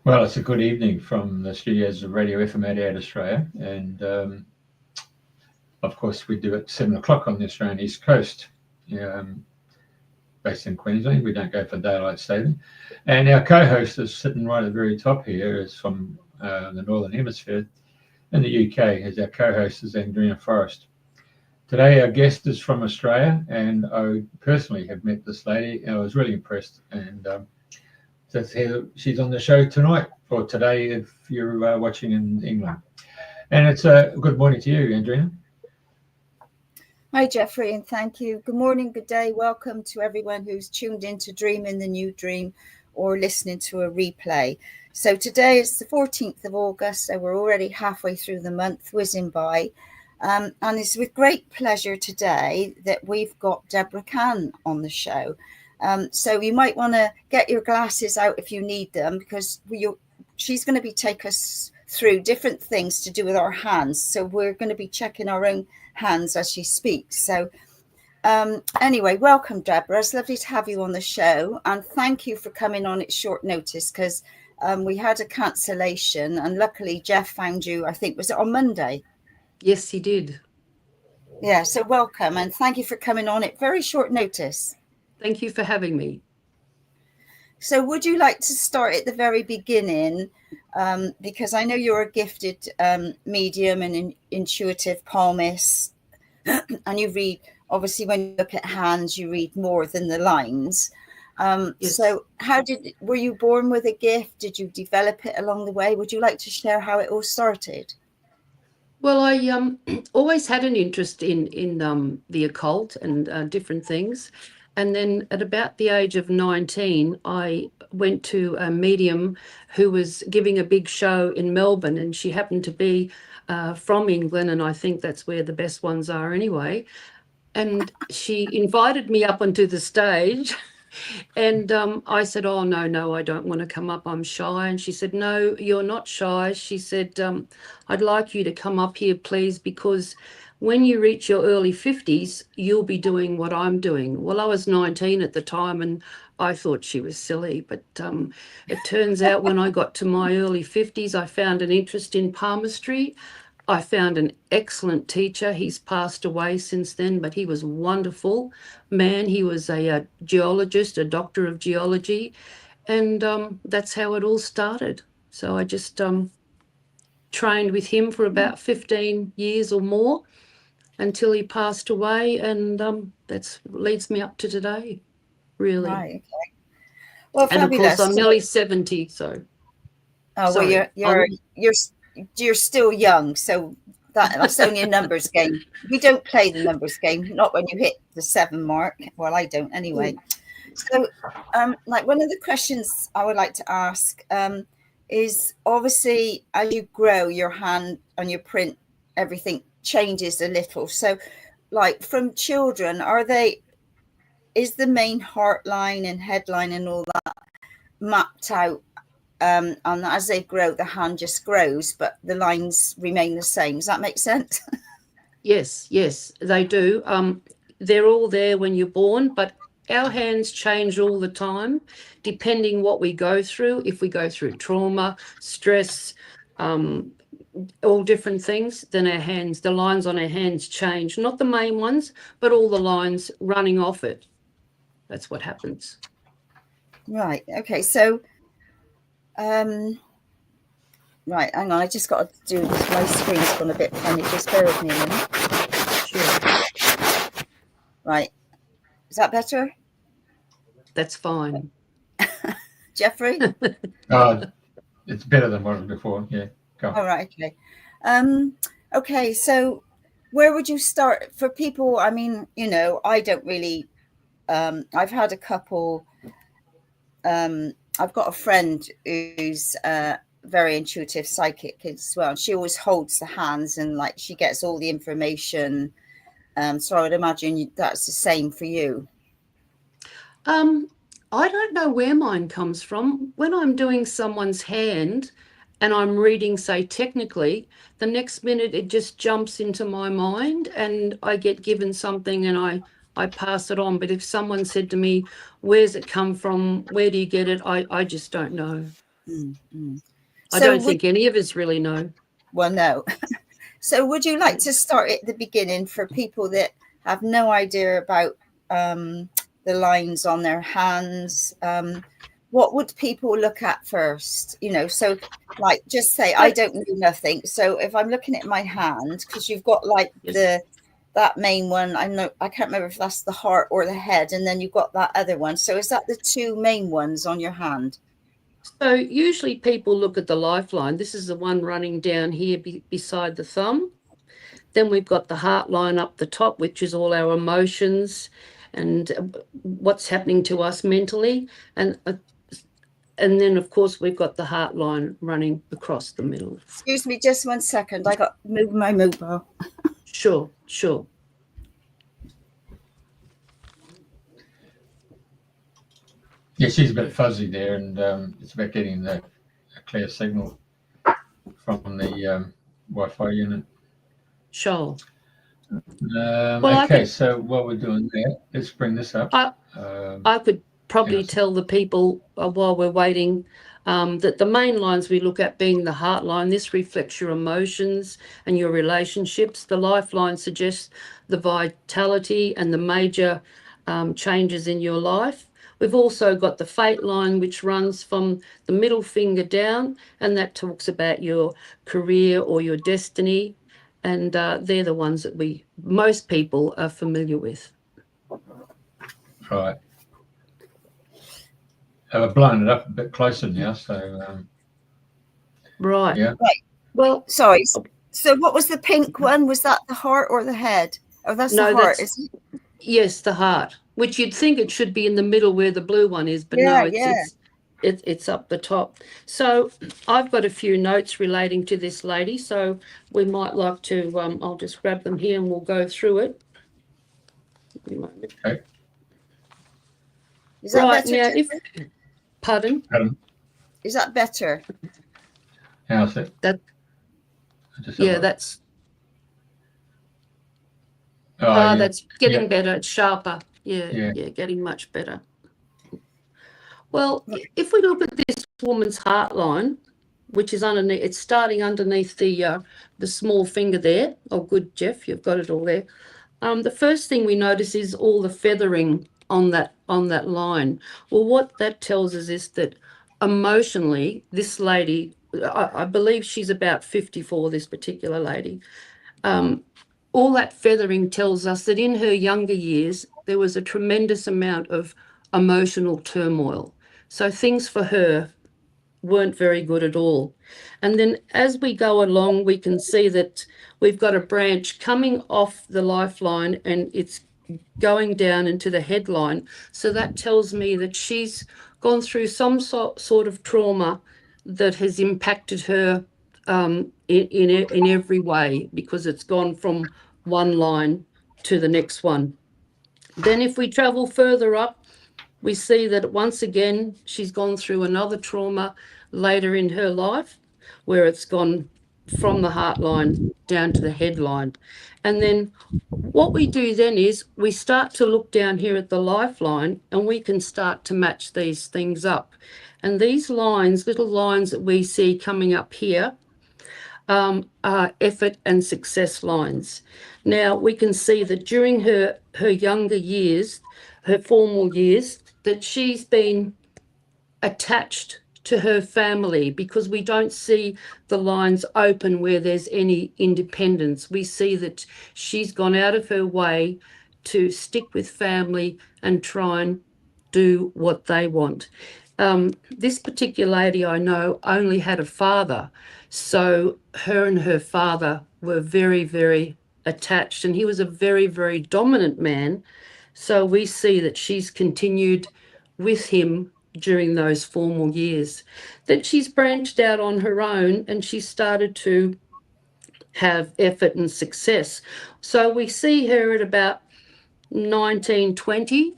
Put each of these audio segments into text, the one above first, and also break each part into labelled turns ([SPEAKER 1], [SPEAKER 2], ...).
[SPEAKER 1] Well, it's a good evening from the studios of Radio FM 88 Australia, and of course we do it 7 o'clock on the Australian East Coast, based in Queensland. We don't go for daylight saving, and our co-host is sitting right at the very top here, is from the Northern Hemisphere in the UK. As our co-host is Andrena Forrest. Today our guest is from Australia, and I personally have met this lady, and I was really impressed, and she's on the show tonight, or today if you're watching in England. And it's a good morning to you, Andrena.
[SPEAKER 2] Hi, Jeffrey, and thank you. Good morning, good day. Welcome to everyone who's tuned in to Dream in the New Dream or listening to a replay. So today is the 14th of August, so we're already halfway through the month, whizzing by. And it's with great pleasure today that we've got Deborah Khan on the show. So you might want to get your glasses out if you need them, because she's going to be taking us through different things to do with our hands. So we're going to be checking our own hands as she speaks. So anyway, welcome, Deborah. It's lovely to have you on the show. And thank you for coming on at short notice, because we had a cancellation. And luckily, Jeff found you, I think, was it on Monday?
[SPEAKER 3] Yes, he did.
[SPEAKER 2] Yeah, so welcome. And thank you for coming on at very short notice.
[SPEAKER 3] Thank you for having me.
[SPEAKER 2] So would you like to start at the very beginning? Because I know you're a gifted medium and intuitive palmist, and you read, obviously, when you look at hands, you read more than the lines. Yes. So were you born with a gift? Did you develop it along the way? Would you like to share how it all started?
[SPEAKER 3] Well, I always had an interest in the occult and different things. And then at about the age of 19, I went to a medium who was giving a big show in Melbourne, and she happened to be from England, and I think that's where the best ones are anyway. And she invited me up onto the stage, and I said, oh, no, I don't want to come up. I'm shy. And she said, no, you're not shy. She said, I'd like you to come up here, please, because when you reach your early 50s, you'll be doing what I'm doing. Well, I was 19 at the time, and I thought she was silly. But it turns out when I got to my early 50s, I found an interest in palmistry. I found an excellent teacher. He's passed away since then, but he was a wonderful man. He was a geologist, a doctor of geology, and that's how it all started. So I just trained with him for about 15 years or more until he passed away, and that leads me up to today, really.
[SPEAKER 2] Right, okay. Well,
[SPEAKER 3] and
[SPEAKER 2] fabulous.
[SPEAKER 3] Of course, I'm nearly 70, so.
[SPEAKER 2] Oh, sorry, well, you're still young, so that's only a numbers game. We don't play the numbers game, not when you hit the 7 mark. Well, I don't anyway. So, like, one of the questions I would like to ask is, obviously, as you grow, your hand and your print, everything changes a little. So, like, from children, is the main heart line and headline and all that mapped out? And as they grow, the hand just grows, but the lines remain the same. Does that make sense?
[SPEAKER 3] Yes, they do. They're all there when you're born, but our hands change all the time, depending what we go through. If we go through trauma, stress, all different things, then the lines on our hands change. Not the main ones, but all the lines running off it. That's what happens.
[SPEAKER 2] Right. Okay. So, right. Hang on. I just got to do this. My screen's gone a bit funny. Just bear with me a minute.
[SPEAKER 3] Sure.
[SPEAKER 2] Right. Is that better?
[SPEAKER 3] That's fine.
[SPEAKER 2] Jeffrey?
[SPEAKER 1] It's better than what it was before. Yeah. Go.
[SPEAKER 2] All right. Okay. Okay. So, where would you start for people? I mean, I don't really. I've had a couple. I've got a friend who's very intuitive psychic as well. She always holds the hands and like she gets all the information. So I would imagine that's the same for you.
[SPEAKER 3] I don't know where mine comes from. When I'm doing someone's hand and I'm reading, say, technically, the next minute it just jumps into my mind and I get given something and I pass it on. But if someone said to me, where's it come from? Where do you get it? I just don't know.
[SPEAKER 2] Mm-hmm.
[SPEAKER 3] I don't think any of us really know.
[SPEAKER 2] Well, no. So would you like to start at the beginning for people that have no idea about the lines on their hands? What would people look at first? You know, so like just say, I don't know nothing. So if I'm looking at my hand, because you've got like that main one, I can't remember if that's the heart or the head, and then you've got that other one. So is that the two main ones on your hand?
[SPEAKER 3] So usually people look at the lifeline. This is the one running down here beside the thumb. Then we've got the heart line up the top, which is all our emotions and what's happening to us mentally. And then, of course, we've got the heart line running across the middle.
[SPEAKER 2] Excuse me, just 1 second. I got to move my mobile.
[SPEAKER 3] Sure.
[SPEAKER 1] Yeah, she's a bit fuzzy there, and it's about getting a clear signal from the Wi-Fi unit.
[SPEAKER 3] Sure.
[SPEAKER 1] Okay, so what we're doing there, let's bring this up.
[SPEAKER 3] I could probably tell the people while we're waiting that the main lines we look at being the heart line, this reflects your emotions and your relationships. The lifeline suggests the vitality and the major changes in your life. We've also got the fate line, which runs from the middle finger down, and that talks about your career or your destiny. And they're the ones that most people are familiar with.
[SPEAKER 1] Right. I've blown it up a bit closer now, so
[SPEAKER 3] right.
[SPEAKER 1] Yeah.
[SPEAKER 2] Right.
[SPEAKER 3] Well,
[SPEAKER 2] sorry. So what was the pink one? Was that the heart or the head? Oh, that's the heart, isn't it?
[SPEAKER 3] Yes, the heart, which you'd think it should be in the middle where the blue one is, but no, it's up the top. So I've got a few notes relating to this lady, so we might like to, I'll just grab them here and we'll go through it.
[SPEAKER 1] Okay.
[SPEAKER 2] Is that
[SPEAKER 3] right,
[SPEAKER 2] better?
[SPEAKER 3] now, pardon?
[SPEAKER 2] Is that better?
[SPEAKER 1] How's it?
[SPEAKER 3] That's... that's getting better. It's sharper. Yeah, getting much better. Well, if we look at this woman's heart line, which is underneath, it's starting underneath the small finger there. Oh, good, Jeff, you've got it all there. The first thing we notice is all the feathering on that line. Well, what that tells us is that emotionally, this lady, I believe she's about 54, this particular lady. All that feathering tells us that in her younger years, there was a tremendous amount of emotional turmoil. So things for her weren't very good at all. And then as we go along, we can see that we've got a branch coming off the lifeline and it's going down into the headline. So that tells me that she's gone through some sort of trauma that has impacted her in every way, because it's gone from one line to the next one. Then if we travel further up, we see that once again she's gone through another trauma later in her life, where it's gone from the heart line down to the headline. And then what we do then is we start to look down here at the lifeline and we can start to match these things up. And these lines, little lines that we see coming up here, are effort and success lines. Now we can see that during her younger years, her formal years, that she's been attached to her family, because we don't see the lines open where there's any independence. We see that she's gone out of her way to stick with family and try and do what they want. This particular lady I know only had a father, so her and her father were very, very attached, and he was a very, very dominant man. So we see that she's continued with him during those formal years. Then she's branched out on her own and she started to have effort and success. So we see her at about 1920.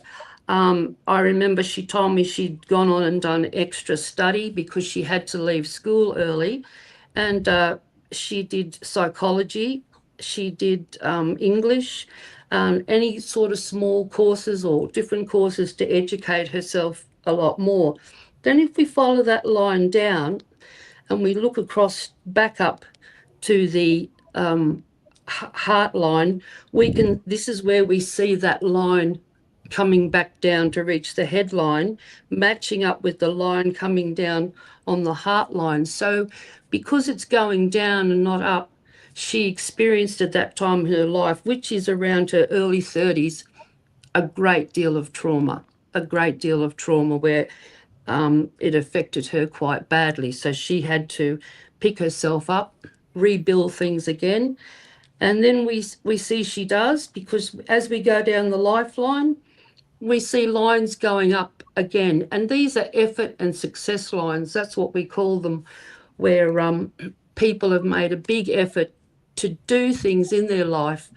[SPEAKER 3] I remember she told me she'd gone on and done extra study because she had to leave school early, and she did psychology, she did English, any sort of small courses or different courses to educate herself a lot more. Then if we follow that line down and we look across back up to the heart line, this is where we see that line coming back down to reach the headline, matching up with the line coming down on the heart line. So because it's going down and not up, she experienced at that time in her life, which is around her early 30s, a great deal of trauma where it affected her quite badly. So she had to pick herself up, rebuild things again. And then we see she does, because as we go down the lifeline, we see lines going up again. And these are effort and success lines. That's what we call them, where people have made a big effort to do things in their life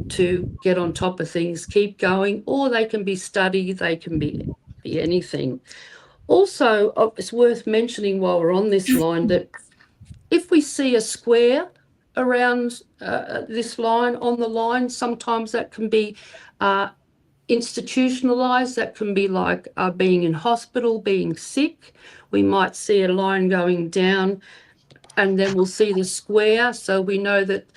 [SPEAKER 3] to get on top of things, keep going, or they can be study, they can be anything. Also, it's worth mentioning while we're on this line that if we see a square around this line on the line, sometimes that can be institutionalized. That can be like being in hospital, being sick. We might see a line going down and then we'll see the square. So we know that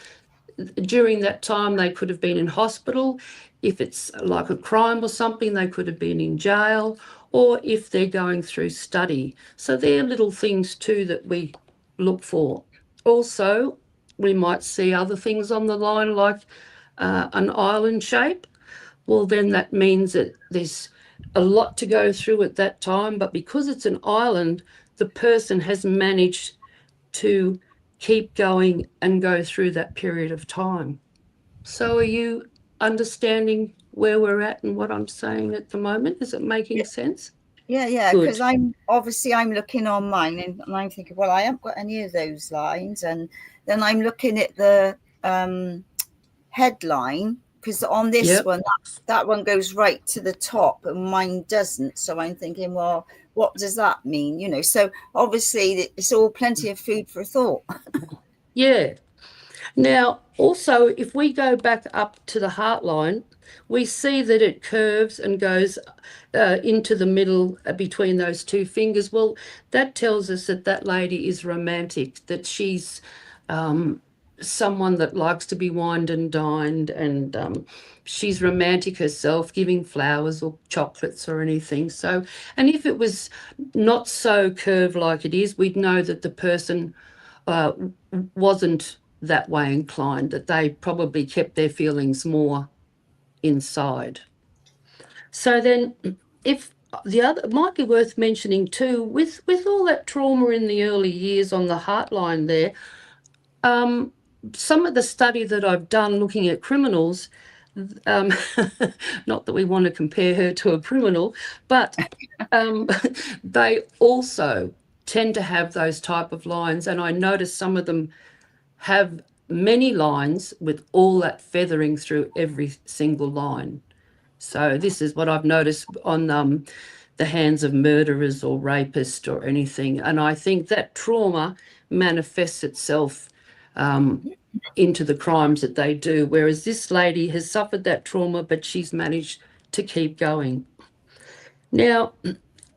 [SPEAKER 3] during that time they could have been in hospital. If it's like a crime or something, they could have been in jail, or if they're going through study. So they're little things too that we look for. Also, we might see other things on the line like an island shape. Well, then that means that there's a lot to go through at that time, but because it's an island, the person has managed to keep going and go through that period of time. So are you understanding where we're at and what I'm saying at the moment? Is it making sense?
[SPEAKER 2] Yeah, because I'm looking on mine and I'm thinking, well, I haven't got any of those lines, and then I'm looking at the headline, because on this one, that one goes right to the top and mine doesn't. So I'm thinking, well, what does that mean? You know, so obviously it's all plenty of food for thought.
[SPEAKER 3] Yeah. Now, also, if we go back up to the heart line, we see that it curves and goes into the middle between those two fingers. Well, that tells us that that lady is romantic, that she's someone that likes to be wined and dined, and she's romantic herself, giving flowers or chocolates or anything. So, and if it was not so curved like it is, we'd know that the person wasn't that way inclined, that they probably kept their feelings more inside. So then if the other, it might be worth mentioning too, with all that trauma in the early years on the heart line there, some of the study that I've done looking at criminals, not that we want to compare her to a criminal, but they also tend to have those type of lines, and I noticed some of them have many lines with all that feathering through every single line. So this is what I've noticed on the hands of murderers or rapists or anything, and I think that trauma manifests itself into the crimes that they do, whereas this lady has suffered that trauma, but she's managed to keep going. Now,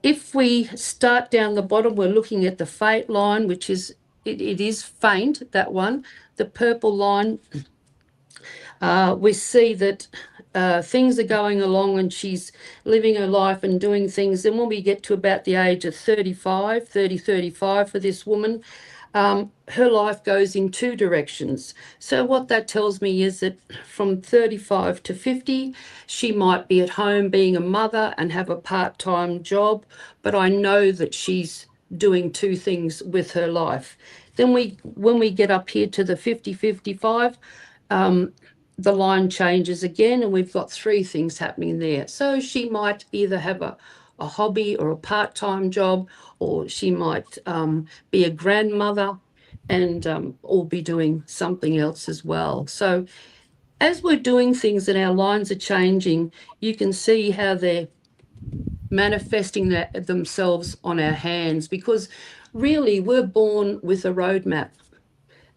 [SPEAKER 3] if we start down the bottom, we're looking at the fate line, which is, it is faint, that one. The purple line, we see that things are going along and she's living her life and doing things. Then when we get to about the age of 35 for this woman, her life goes in two directions. So what that tells me is that from 35 to 50, she might be at home being a mother and have a part-time job, but I know that she's doing two things with her life. Then when we get up here to the 50-55, the line changes again and we've got three things happening there. So she might either have a a hobby or a part-time job, or she might be a grandmother and or be doing something else as well. So as we're doing things and our lines are changing, you can see how they're manifesting themselves on our hands, because really we're born with a roadmap.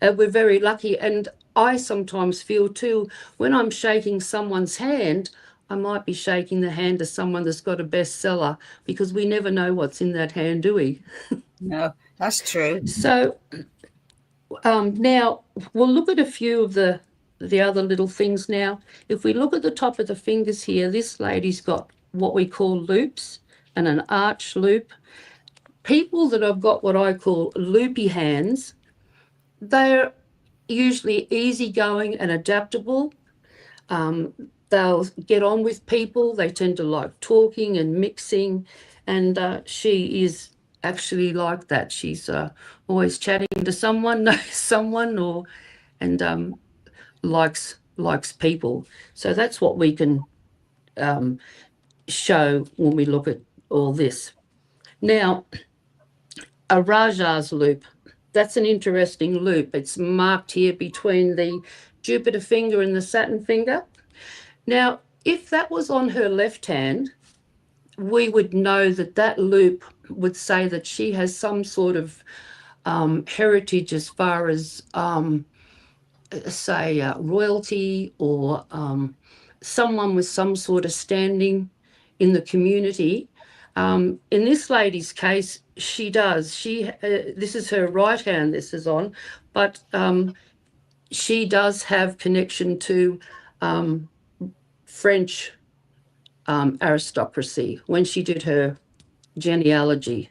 [SPEAKER 3] We're very lucky. And I sometimes feel too, when I'm shaking someone's hand, I might be shaking the hand of someone that's got a bestseller, because we never know what's in that hand, do we?
[SPEAKER 2] No, that's true.
[SPEAKER 3] So now we'll look at a few of the other little things now. If we look at the top of the fingers here, this lady's got what we call loops and an arch loop. People that have got what I call loopy hands, they're usually easygoing and adaptable. They'll get on with people. They tend to like talking and mixing, and she is actually like that. She's always chatting to someone, knows someone, or and likes people. So that's what we can show when we look at all this. Now, a Raja's loop. That's an interesting loop. It's marked here between the Jupiter finger and the Saturn finger. Now, if that was on her left hand, we would know that that loop would say that she has some sort of heritage as far as, say, royalty, or someone with some sort of standing in the community. In this lady's case, she does. This is her right hand this is on, but she does have connection to French aristocracy. When she did her genealogy,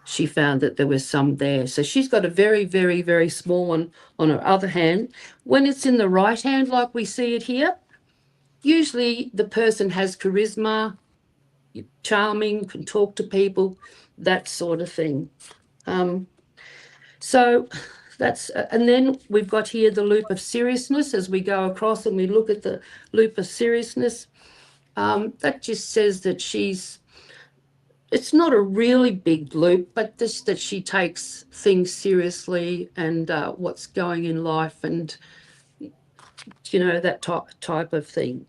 [SPEAKER 3] she found that there was some there. So she's got a very, very, very small one on her other hand. When it's in the right hand, like we see it here, usually the person has charisma, charming, can talk to people, that sort of thing. So that's, and then we've got here the loop of seriousness. As we go across and we look at the loop of seriousness, that just says that it's not a really big loop, but just that she takes things seriously, and what's going in life, and that type of thing.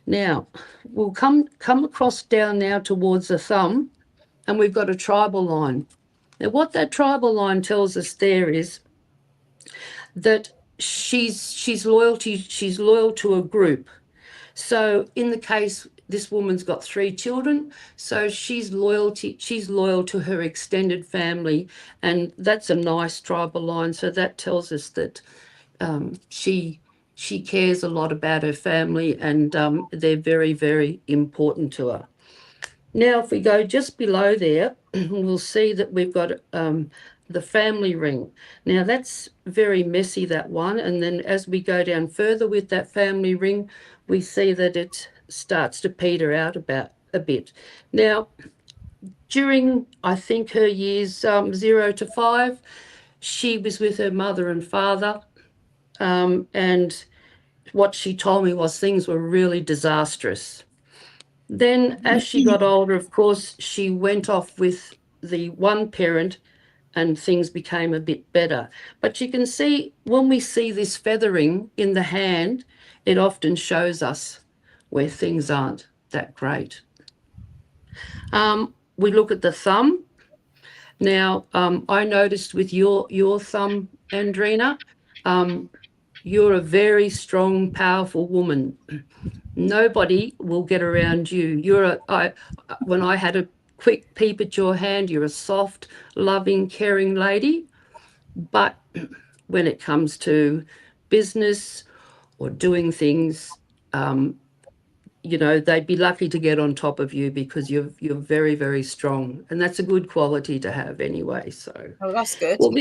[SPEAKER 3] Now we'll come across down now towards the thumb, and we've got a tribal line. Now what that tribal line tells us there is that she's loyal to a group. So in the case, this woman's got 3 children, so she's loyal to her extended family, and that's a nice tribal line. So that tells us that she cares a lot about her family, and they're very, very important to her. Now, if we go just below there, we'll see that we've got the family ring. Now, that's very messy, that one. And then as we go down further with that family ring, we see that it starts to peter out about a bit. Now, during, I think, her years 0 to 5, she was with her mother and father. And what she told me was things were really disastrous. Then as she got older, of course, she went off with the one parent and things became a bit better. But you can see when we see this feathering in the hand, it often shows us where things aren't that great. We look at the thumb. Now, I noticed with your thumb, Andrena, you're a very strong, powerful woman. Nobody will get around you. When I had a quick peep at your hand, you're a soft, loving, caring lady. But when it comes to business or doing things, they'd be lucky to get on top of you, because you're very, very strong, and that's a good quality to have anyway. So,
[SPEAKER 2] oh, that's good.
[SPEAKER 3] Well,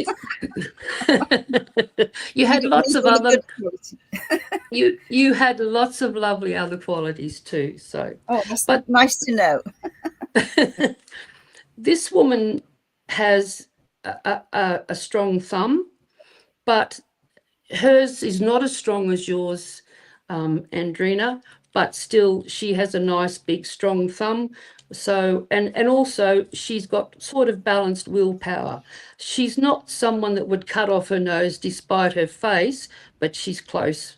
[SPEAKER 3] you had lots of other. You had lots of lovely other qualities too. So,
[SPEAKER 2] that's nice to know.
[SPEAKER 3] This woman has a strong thumb, but hers is not as strong as yours, Andrena. But still, she has a nice, big, strong thumb, So, and also she's got sort of balanced willpower. She's not someone that would cut off her nose despite her face, but she's close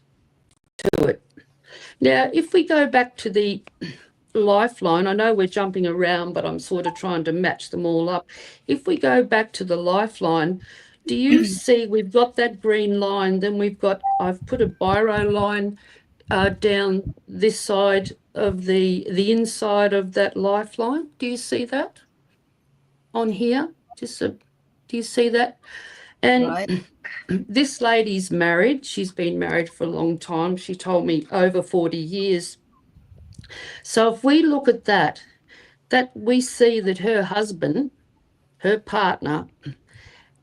[SPEAKER 3] to it. Now, if we go back to the lifeline, I know we're jumping around, but I'm sort of trying to match them all up. If we go back to the lifeline, do you see we've got that green line, then I've put a biro line down this side of the inside of that lifeline. Do you see that on here? Do you see that? And
[SPEAKER 2] Right.
[SPEAKER 3] this lady's married. She's been married for a long time. She told me over 40 years. So if we look at that we see that her husband, her partner,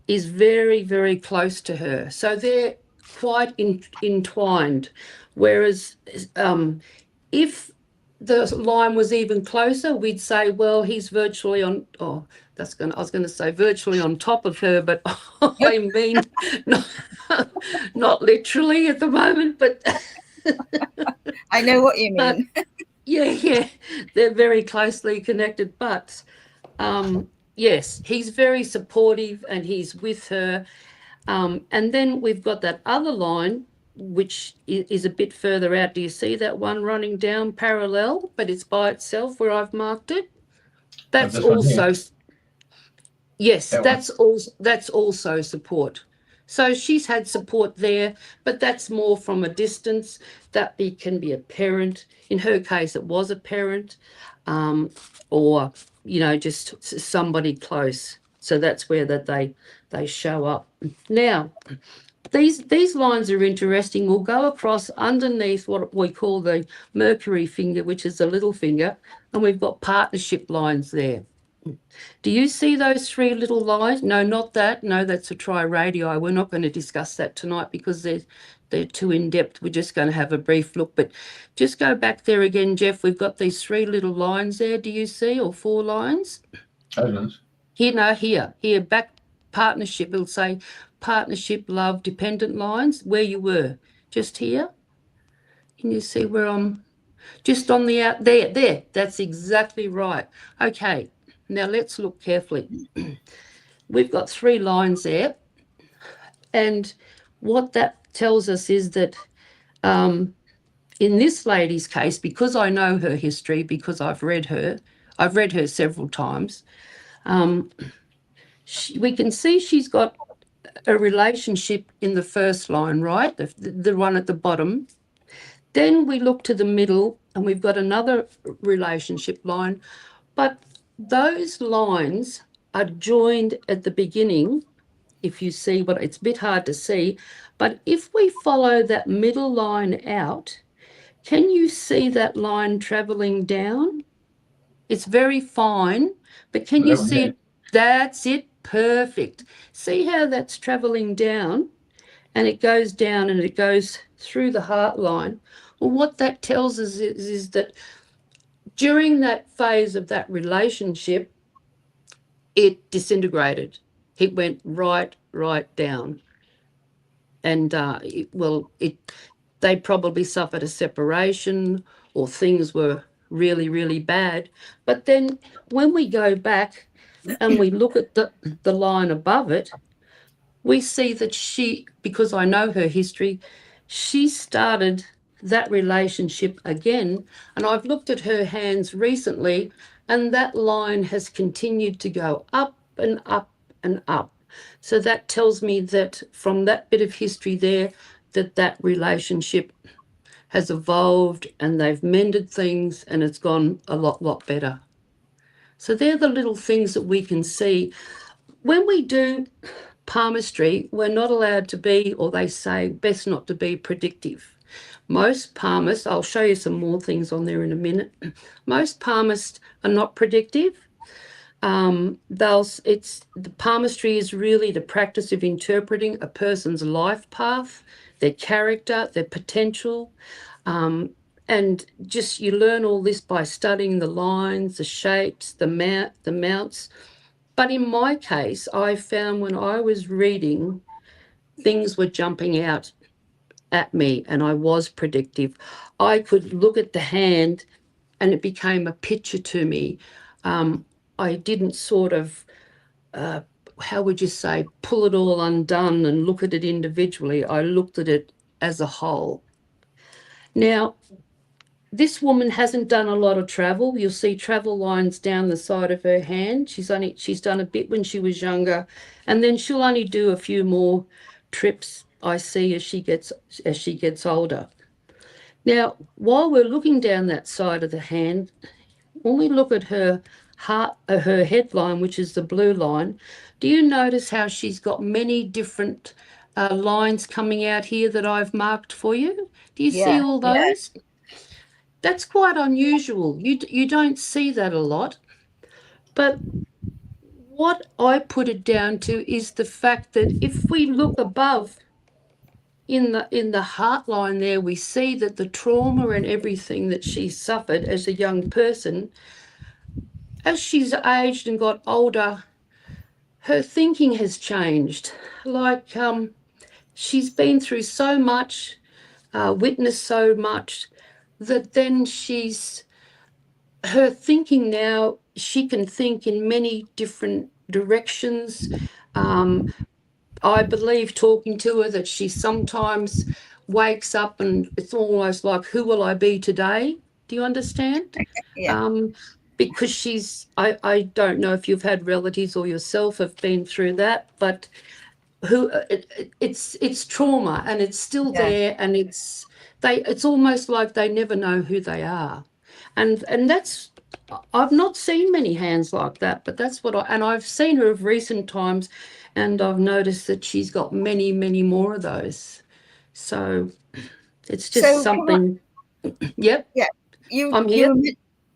[SPEAKER 3] is very, very close to her. So they're quite entwined. Whereas if the line was even closer, we'd say, well, he's virtually on, I was going to say virtually on top of her, but I mean, not literally at the moment, but
[SPEAKER 2] I know what you mean.
[SPEAKER 3] Yeah, they're very closely connected. But yes, he's very supportive and he's with her. And then we've got that other line, which is a bit further out. Do you see that one running down parallel, but it's by itself where I've marked it? That's also, yes, that's also support. So she's had support there, but that's more from a distance. That can be a parent. In her case, it was a parent, or just somebody close. So that's where they show up. Now, these lines are interesting. We'll go across underneath what we call the Mercury finger, which is the little finger, and we've got partnership lines there. Do you see those three little lines? No, not that. No, that's a tri-radii. We're not going to discuss that tonight because they're too in-depth. We're just going to have a brief look. But just go back there again, Jeff. We've got these three little lines there. Do you see? Or four lines? Here, back partnership. It'll say partnership, love, dependent lines. Where you were. Just here. Can you see where I'm? Just on the out there. There. That's exactly right. Okay. Now let's look carefully. We've got three lines there. And what that tells us is that in this lady's case, because I know her history, because I've read her several times, we can see she's got a relationship in the first line, right? The one at the bottom. Then we look to the middle and we've got another relationship line. But those lines are joined at the beginning. If you see it's a bit hard to see, but if we follow that middle line out, can you see that line traveling down? It's very fine, but can you see it? That's it. Perfect. See how that's traveling down, and it goes down and it goes through the heart line. Well, what that tells us is that during that phase of that relationship, it disintegrated. It went right down. And, they probably suffered a separation or things were really, really bad. But then when we go back and we look at the line above it, we see that because I know her history, she started that relationship again. And I've looked at her hands recently, and that line has continued to go up and up and up. So that tells me that from that bit of history there, that relationship has evolved and they've mended things and it's gone a lot better. So they're the little things that we can see. When we do palmistry, we're not allowed to be, or they say best not to be, predictive. Most palmists, I'll show you some more things on there in a minute. Most palmists are not predictive. The palmistry is really the practice of interpreting a person's life path, their character, their potential, and just you learn all this by studying the lines, the shapes, the mounts. But in my case, I found when I was reading, things were jumping out at me and I was predictive. I could look at the hand and it became a picture to me. I didn't sort of, how would you say, pull it all undone and look at it individually. I looked at it as a whole. Now, this woman hasn't done a lot of travel. You'll see travel lines down the side of her hand. She's done a bit when she was younger, and then she'll only do a few more trips, I see, as she gets older. Now, while we're looking down that side of the hand, when we look at her headline, which is the blue line, do you notice how she's got many different lines coming out here that I've marked for you? Do you see all those? Yeah. That's quite unusual. You don't see that a lot. But what I put it down to is the fact that if we look above in the heart line there, we see that the trauma and everything that she suffered as a young person, as she's aged and got older, her thinking has changed. Like she's been through so much, witnessed so much, that then her thinking now, she can think in many different directions. I believe, talking to her, that she sometimes wakes up and it's almost like, who will I be today? Do you understand?
[SPEAKER 2] Yeah.
[SPEAKER 3] Because I don't know if you've had relatives or yourself have been through that, but it's trauma, and it's still there, and it's almost like they never know who they are, and that's, I've not seen many hands like that, but that's what I've seen her of recent times, and I've noticed that she's got many more of those. So it's just something. Yep.
[SPEAKER 2] Yeah.
[SPEAKER 3] I'm here.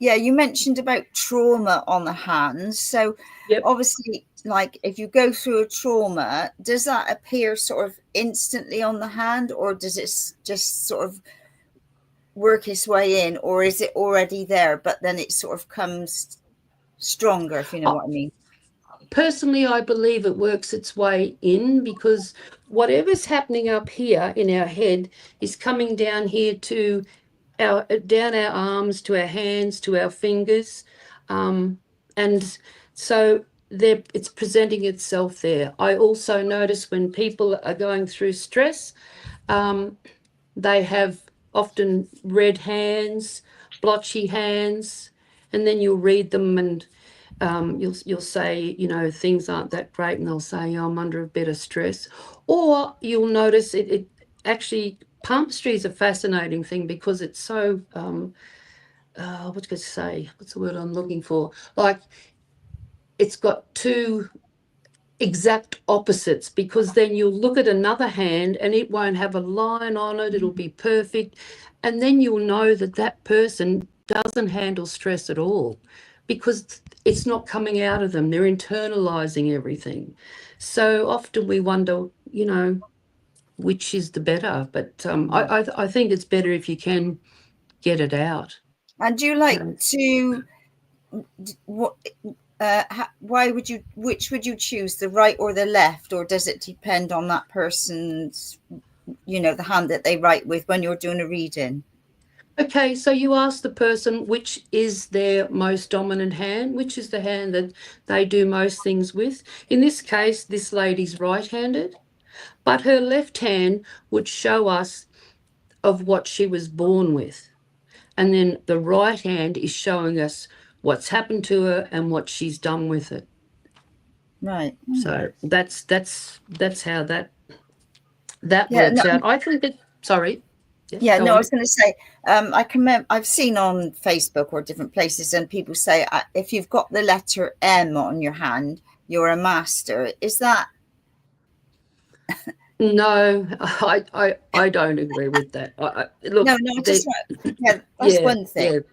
[SPEAKER 2] You mentioned about trauma on the hands. So obviously, like if you go through a trauma, does that appear sort of instantly on the hand, or does it just sort of work its way in, or is it already there, but then it sort of comes stronger, if you know what I mean?
[SPEAKER 3] Personally, I believe it works its way in, because whatever's happening up here in our head is coming down here to down our arms, to our hands, to our fingers, and so it's presenting itself there. I also notice when people are going through stress, they have often red hands, blotchy hands, and then you'll read them and you'll say, things aren't that great, and they'll say, I'm under a bit of stress. Or you'll notice it actually, palmistry is a fascinating thing because it's so, what's the word I'm looking for? Like, it's got two exact opposites, because then you'll look at another hand and it won't have a line on it, it'll be perfect, and then you'll know that person doesn't handle stress at all, because it's not coming out of them, they're internalizing everything. So often we wonder, which is the better, but I think it's better if you can get it out.
[SPEAKER 2] And do you like to which would you choose, the right or the left, or does it depend on that person's, the hand that they write with when you're doing a reading?
[SPEAKER 3] Okay, so you ask the person which is their most dominant hand, which is the hand that they do most things with. In this case, this lady's right-handed, but her left hand would show us of what she was born with. And then the right hand is showing us what's happened to her and what she's done with it.
[SPEAKER 2] Right.
[SPEAKER 3] So that's how that works out. I think that, sorry.
[SPEAKER 2] I was going to say, I've seen on Facebook or different places, and people say, if you've got the letter M on your hand, you're a master. Is that?
[SPEAKER 3] No, I don't agree with that. Look,
[SPEAKER 2] that's one thing.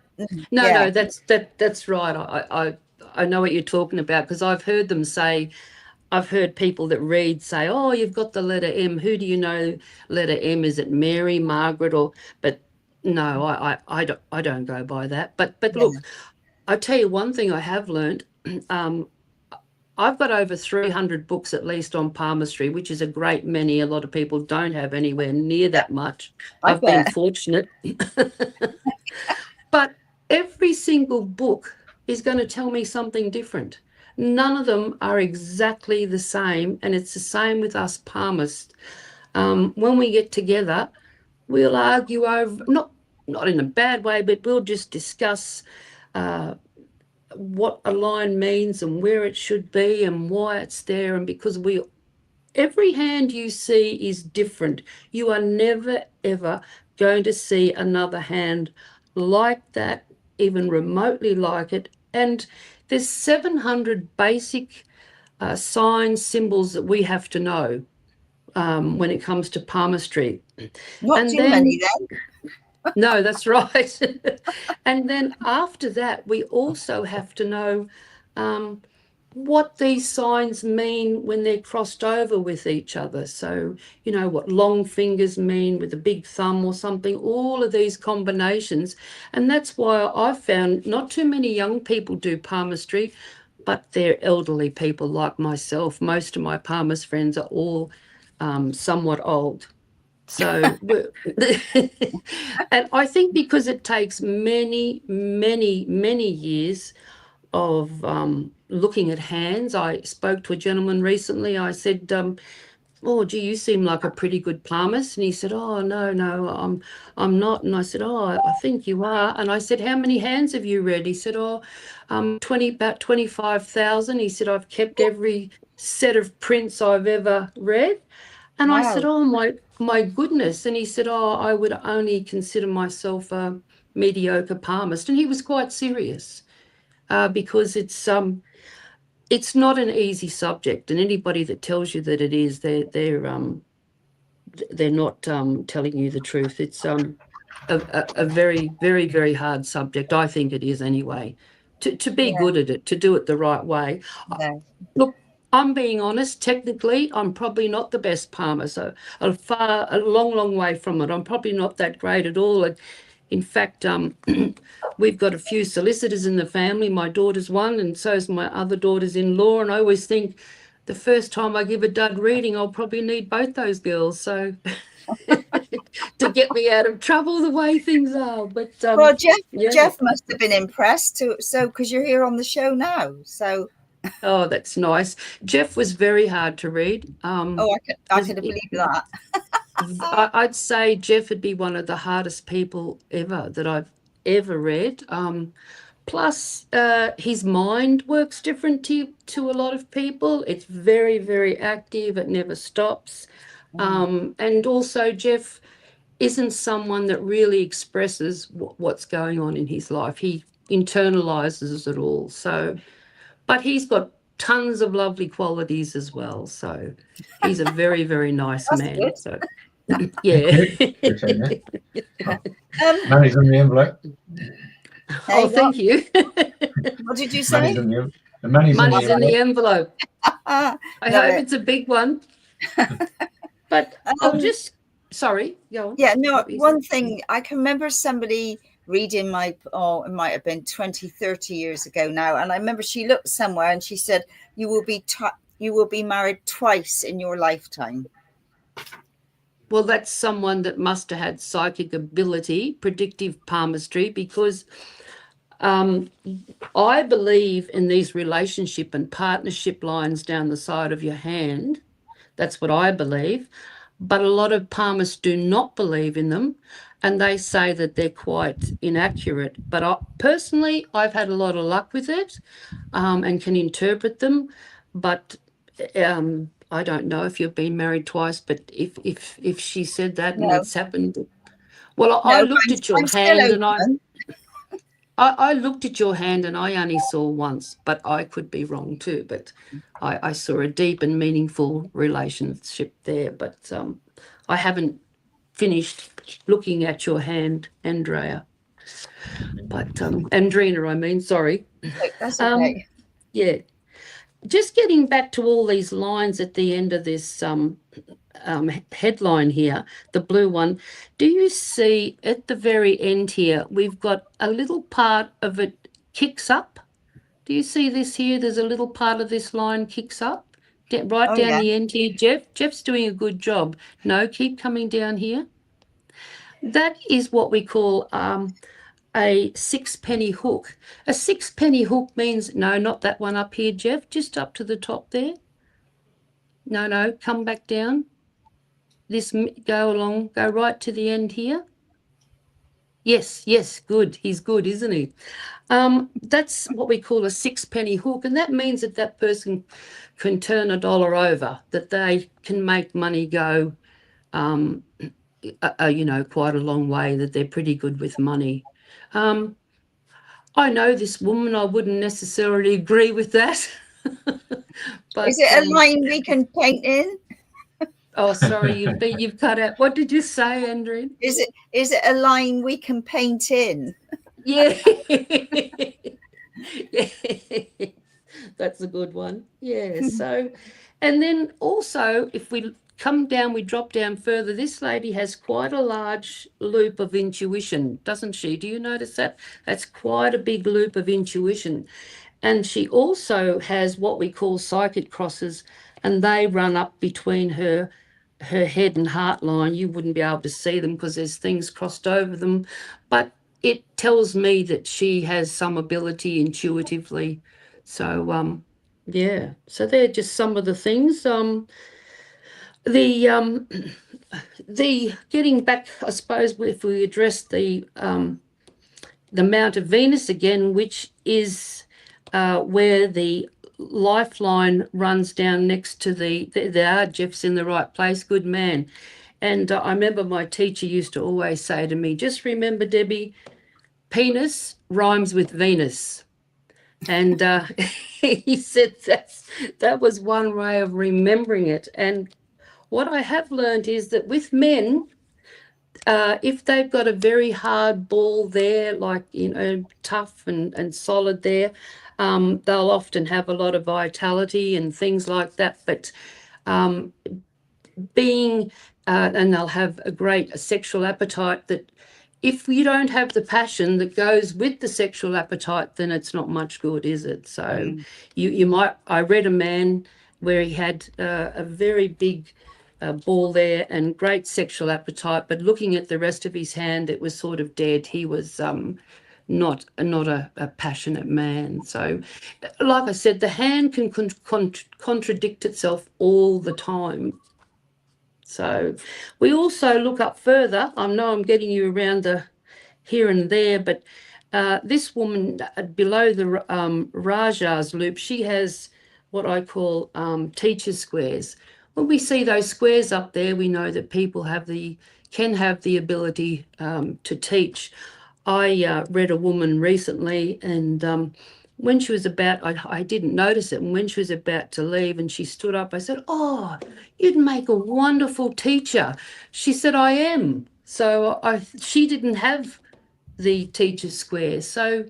[SPEAKER 3] Yeah. No, that's right. I know what you're talking about, because I've heard them say, I've heard people that read say, oh, you've got the letter M. Who do you know letter M? Is it Mary, Margaret, or? But no, I don't go by that. But look, I'll tell you one thing I have learned. I've got over 300 books at least on palmistry, which is a great many. A lot of people don't have anywhere near that much. I've been fortunate. But every single book is going to tell me something different. None of them are exactly the same, and it's the same with us palmists. When we get together, we'll argue over, not in a bad way, but we'll just discuss what a line means and where it should be and why it's there. And because every hand you see is different. You are never, ever going to see another hand like that, even remotely like it. And there's 700 basic signs, symbols that we have to know when it comes to palmistry.
[SPEAKER 2] Not
[SPEAKER 3] And
[SPEAKER 2] too
[SPEAKER 3] then,
[SPEAKER 2] many then.
[SPEAKER 3] no, that's right. And then after that, we also have to know what these signs mean when they're crossed over with each other. So, you know, what long fingers mean with a big thumb or something, all of these combinations. And that's why I've found not too many young people do palmistry, but they're elderly people like myself. Most of my palmist friends are all somewhat old. So, and I think because it takes many, many, many years of looking at hands. I spoke to a gentleman recently. I said, oh, gee, you seem like a pretty good palmist. And he said, oh, no, I'm not. And I said, oh, I think you are. And I said, how many hands have you read? He said, oh, about 25,000. He said, I've kept every set of prints I've ever read. And I said,
[SPEAKER 2] Wow.
[SPEAKER 3] oh, my goodness. And he said, oh, I would only consider myself a mediocre palmist. And he was quite serious. Because it's not an easy subject, and anybody that tells you that it is, they're not telling you the truth. It's a very, very, very hard subject. I think it is anyway. To be good at it, to do it the right way.
[SPEAKER 2] Yeah.
[SPEAKER 3] Look, I'm being honest. Technically, I'm probably not the best palmer. So a long way from it. I'm probably not that great at all. In fact, we've got a few solicitors in the family. My daughter's one, and so's my other daughter's in law. And I always think the first time I give a dud reading, I'll probably need both those girls. So to get me out of trouble the way things are. But
[SPEAKER 2] Well,
[SPEAKER 3] yeah.
[SPEAKER 2] Jeff must have been impressed too. So, because you're here on the show now, so.
[SPEAKER 3] Oh, that's nice. Jeff was very hard to read.
[SPEAKER 2] Oh, I can believe that.
[SPEAKER 3] I'd say Jeff would be one of the hardest people ever that I've ever read. Plus, his mind works different to a lot of people. It's very, very active. It never stops. And also, Jeff isn't someone that really expresses what's going on in his life. He internalizes it all. So, but he's got tons of lovely qualities as well. So he's a very, very nice
[SPEAKER 2] That's
[SPEAKER 3] man.
[SPEAKER 2] good.
[SPEAKER 3] So yeah.
[SPEAKER 1] Money's in the envelope.
[SPEAKER 3] Oh, thank you.
[SPEAKER 2] What did you say?
[SPEAKER 1] Money's
[SPEAKER 3] in the envelope.
[SPEAKER 2] I
[SPEAKER 3] hope it's a big one. But I'll just, sorry, go on.
[SPEAKER 2] Yeah, no, one thing, I can remember somebody reading it might have been 20, 30 years ago now. And I remember she looked somewhere and she said, you will be married twice in your lifetime.
[SPEAKER 3] Well, that's someone that must have had psychic ability, predictive palmistry, because I believe in these relationship and partnership lines down the side of your hand. That's what I believe. But a lot of palmists do not believe in them, and they say that they're quite inaccurate. But personally, I've had a lot of luck with it and can interpret them. But I don't know if you've been married twice, but if she said that and it's happened. Well, I looked at your hand and I looked at your hand and I only saw once, but I could be wrong too. But I saw a deep and meaningful relationship there. But I haven't finished looking at your hand, Andrea. But Andrena, I mean, sorry.
[SPEAKER 2] That's okay.
[SPEAKER 3] Yeah. Just getting back to all these lines at the end of this headline here, the blue one, do you see at the very end here, we've got a little part of it kicks up? Do you see this here? There's a little part of this line kicks up, right down the end here, Jeff. Jeff's doing a good job. No, keep coming down here. That is what we call a sixpenny hook. A sixpenny hook means, no, not that one up here, Jeff, just up to the top there. No, come back down. This, go along, go right to the end here. Yes, good. He's good, isn't he? That's what we call a sixpenny hook, and that means that that person can turn $1 over, that they can make money go, quite a long way, that they're pretty good with money. I know this woman, I wouldn't necessarily agree with that. But,
[SPEAKER 2] is it a line we can paint in?
[SPEAKER 3] Oh, sorry, you've cut out. What did you say, Andrea?
[SPEAKER 2] Is it a line we can paint in?
[SPEAKER 3] Yeah. Yeah. That's a good one. Yeah. So, and then also, if we come down, we drop down further, this lady has quite a large loop of intuition, doesn't she? Do you notice that? That's quite a big loop of intuition. And she also has what we call psychic crosses, and they run up between her head and heart line. You wouldn't be able to see them because there's things crossed over them, but it tells me that she has some ability intuitively. So yeah, so they're just some of the things. The getting back, I suppose, if we address the Mount of Venus again, which is where the lifeline runs down next to Jeff's in the right place, good man. And I remember my teacher used to always say to me, just remember, Debbie, penis rhymes with Venus. And he said that was one way of remembering it. And what I have learned is that with men, if they've got a very hard ball there, like, tough and solid there, they'll often have a lot of vitality and things like that. But and they'll have a great sexual appetite, that if you don't have the passion that goes with the sexual appetite, then it's not much good, is it? So you might, I read a man where he had a very big ball there and great sexual appetite, but looking at the rest of his hand, it was sort of dead. He was not a passionate man. So, like I said, the hand can contradict itself all the time. So we also look up further. I know I'm getting you around the here and there, but this woman below the Raja's loop, she has what I call teacher squares. When we see those squares up there, we know that people can have the ability to teach. I read a woman recently, and when she was about, I didn't notice it, and when she was about to leave and she stood up, I said, "Oh, you'd make a wonderful teacher." She said, "I am." So she didn't have the teacher square. So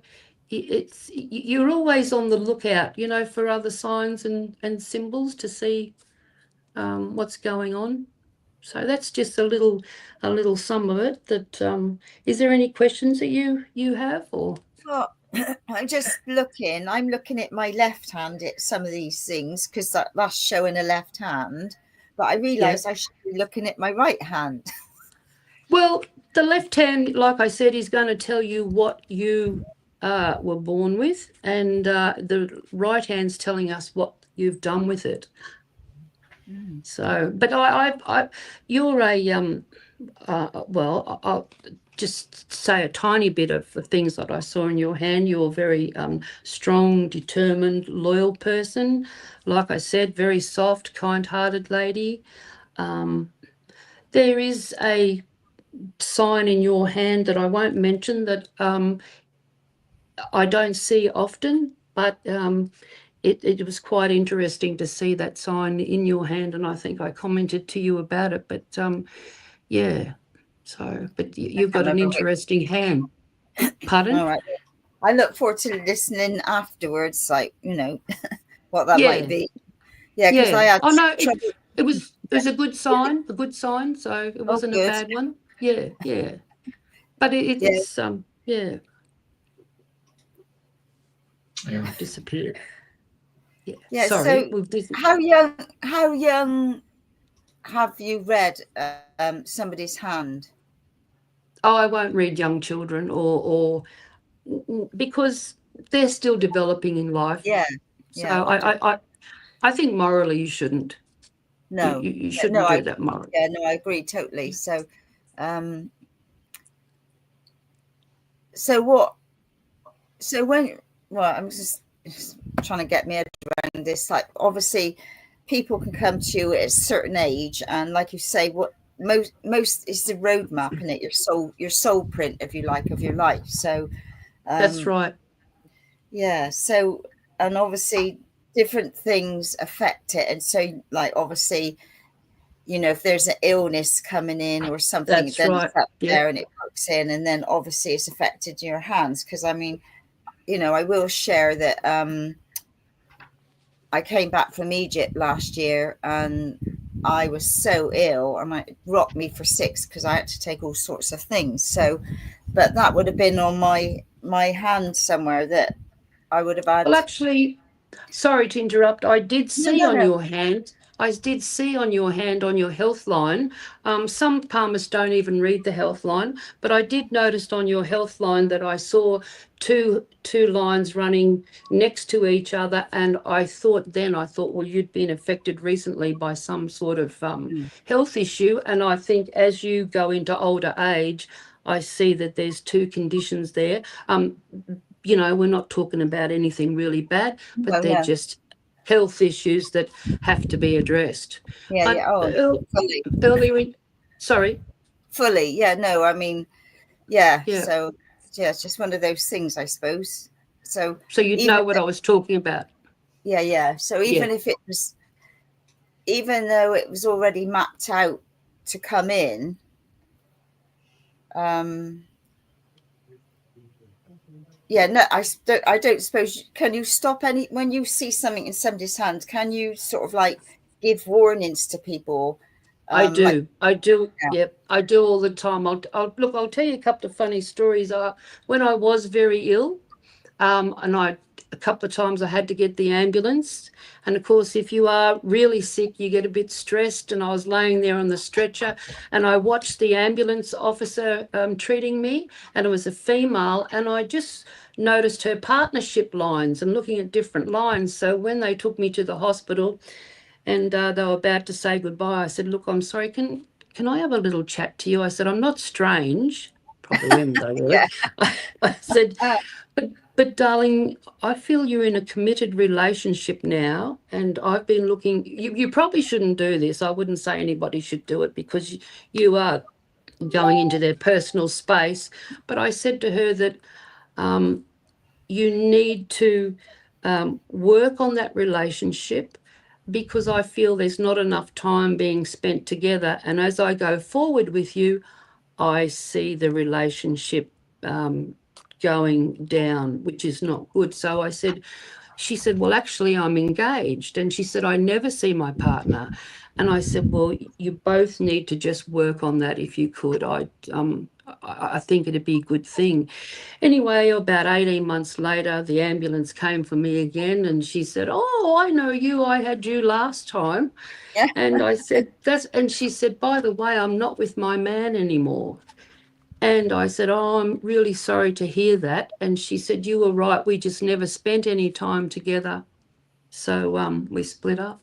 [SPEAKER 3] you're always on the lookout, for other signs and symbols to see what's going on. So that's just a little sum of it. That is there any questions that you have, or?
[SPEAKER 2] Well, I'm just looking. I'm looking at my left hand at some of these things because that's showing a left hand. But I realised I should be looking at my right hand.
[SPEAKER 3] Well, the left hand, like I said, is going to tell you what you were born with, and the right hand's telling us what you've done with it. So, but you're a well, I'll just say a tiny bit of the things that I saw in your hand. You're a very strong, determined, loyal person. Like I said, very soft, kind-hearted lady. There is a sign in your hand that I won't mention that I don't see often, but it was quite interesting to see that sign in your hand, and I think I commented to you about it. But yeah, so but you've got an interesting hand. Pardon?
[SPEAKER 2] All right. I look forward to listening afterwards, like what that might be. Yeah, because I had.
[SPEAKER 3] Oh no, it was a good sign, So it wasn't a bad one. Yeah. But it's yeah. Disappeared. Yeah. Sorry.
[SPEAKER 2] So how young have you read somebody's hand?
[SPEAKER 3] Oh, I won't read young children or because they're still developing in life.
[SPEAKER 2] Yeah,
[SPEAKER 3] So
[SPEAKER 2] yeah.
[SPEAKER 3] I think morally you shouldn't.
[SPEAKER 2] No,
[SPEAKER 3] You
[SPEAKER 2] no,
[SPEAKER 3] shouldn't do that morally.
[SPEAKER 2] yeah, no, I agree totally. So, so what? So when? Well, I'm just trying to get my head around this. Like, obviously, people can come to you at a certain age, and like you say, what most is the roadmap, isn't it? Your soul print, if you like, of your life. So,
[SPEAKER 3] That's right.
[SPEAKER 2] yeah. So, and obviously, different things affect it, and so, like, obviously, you know, if there's an illness coming in or something,
[SPEAKER 3] That's
[SPEAKER 2] then
[SPEAKER 3] right.
[SPEAKER 2] it's up
[SPEAKER 3] Yeah.
[SPEAKER 2] there and it works in, and then obviously it's affected your hands. Because I mean, you know, I will share that I came back from Egypt last year and I was so ill, and it rocked me for 6 because I had to take all sorts of things. So, but that would have been on my hand somewhere that I would have
[SPEAKER 3] Well,
[SPEAKER 2] had.
[SPEAKER 3] actually, sorry to interrupt. I did
[SPEAKER 2] No,
[SPEAKER 3] see
[SPEAKER 2] no,
[SPEAKER 3] on
[SPEAKER 2] no.
[SPEAKER 3] your hand. I did see on your hand on your health line. Some palmists don't even read the health line, but I did notice on your health line that I saw two lines running next to each other, and I thought, well, you'd been affected recently by some sort of health issue, and I think as you go into older age, I see that there's two conditions there. You know, we're not talking about anything really bad, but
[SPEAKER 2] No,
[SPEAKER 3] they're
[SPEAKER 2] no.
[SPEAKER 3] just health issues that have to be addressed.
[SPEAKER 2] Yeah, yeah. Oh, fully,
[SPEAKER 3] Earlier, sorry,
[SPEAKER 2] fully. Yeah, no. I mean, yeah.
[SPEAKER 3] yeah.
[SPEAKER 2] So, yeah, it's just one of those things, I suppose. So
[SPEAKER 3] So you'd
[SPEAKER 2] even
[SPEAKER 3] know what I was talking about.
[SPEAKER 2] yeah, yeah. So
[SPEAKER 3] Yeah,
[SPEAKER 2] even if it was, even though it was already mapped out to come in, um, yeah, no, I don't suppose. Can you stop any when you see something in somebody's hand? Can you sort of like give warnings to people?
[SPEAKER 3] I
[SPEAKER 2] Like,
[SPEAKER 3] do. I do.
[SPEAKER 2] yeah,
[SPEAKER 3] Yep, I do all the time. I'll tell you a couple of funny stories. When I was very ill, and a couple of times I had to get the ambulance. And of course, if you are really sick, you get a bit stressed. And I was laying there on the stretcher, and I watched the ambulance officer treating me, and it was a female, and I just noticed her partnership lines and looking at different lines. So when they took me to the hospital and they were about to say goodbye, I said, "Look, I'm sorry, can I have a little chat to you?" I said, "I'm not strange." Probably am, though, really.
[SPEAKER 2] yeah,
[SPEAKER 3] I said,
[SPEAKER 2] uh,
[SPEAKER 3] but darling, I feel you're in a committed relationship now, and I've been looking. You probably shouldn't do this. I wouldn't say anybody should do it because you are going into their personal space. But I said to her that you need to work on that relationship because I feel there's not enough time being spent together. And as I go forward with you, I see the relationship going down, which is not good. So she said, well, actually, I'm engaged. And she said, I never see my partner. And I said, well, you both need to just work on that if you could. I think it'd be a good thing. Anyway, about 18 months later, the ambulance came for me again. And she said, oh, I know you. I had you last time.
[SPEAKER 2] yeah,
[SPEAKER 3] And I said, and she said, by the way, I'm not with my man anymore. And I said, oh, I'm really sorry to hear that. And she said, you were right. We just never spent any time together. So we split up.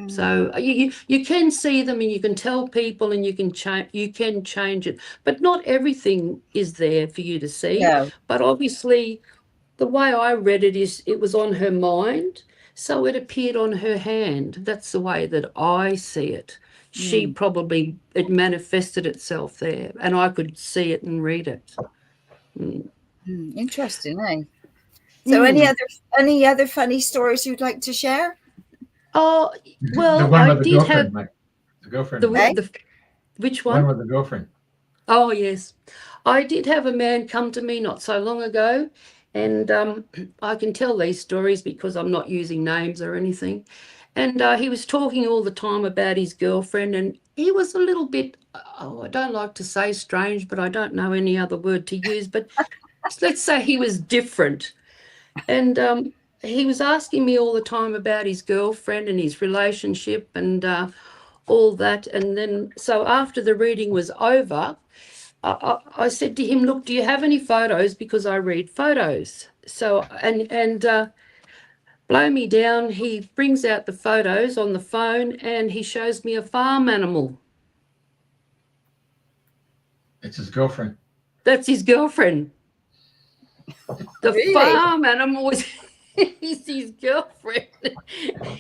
[SPEAKER 3] So you can see them and you can tell people and you can change it. But not everything is there for you to see.
[SPEAKER 2] no,
[SPEAKER 3] But obviously the way I read it is it was on her mind, so it appeared on her hand. That's the way that I see it. It manifested itself there, and I could see it and read it.
[SPEAKER 2] interesting, eh? So,
[SPEAKER 3] Mm.
[SPEAKER 2] any other funny stories you'd like to share?
[SPEAKER 3] Oh,
[SPEAKER 1] The
[SPEAKER 3] well,
[SPEAKER 1] one
[SPEAKER 3] I
[SPEAKER 1] with the
[SPEAKER 3] did have
[SPEAKER 1] girlfriend, mate. The girlfriend.
[SPEAKER 2] Eh?
[SPEAKER 3] which
[SPEAKER 1] One
[SPEAKER 3] one?
[SPEAKER 1] with the girlfriend.
[SPEAKER 3] Oh, yes. I did have a man come to me not so long ago, and I can tell these stories because I'm not using names or anything. And he was talking all the time about his girlfriend, and he was a little bit, I don't like to say strange, but I don't know any other word to use, but let's say he was different. And he was asking me all the time about his girlfriend and his relationship and all that. And then, so after the reading was over, I said to him, look, do you have any photos? Because I read photos. So, and blow me down, he brings out the photos on the phone and he shows me a farm animal.
[SPEAKER 1] It's his girlfriend.
[SPEAKER 3] That's his girlfriend. The
[SPEAKER 2] Really?
[SPEAKER 3] farm animal is his girlfriend.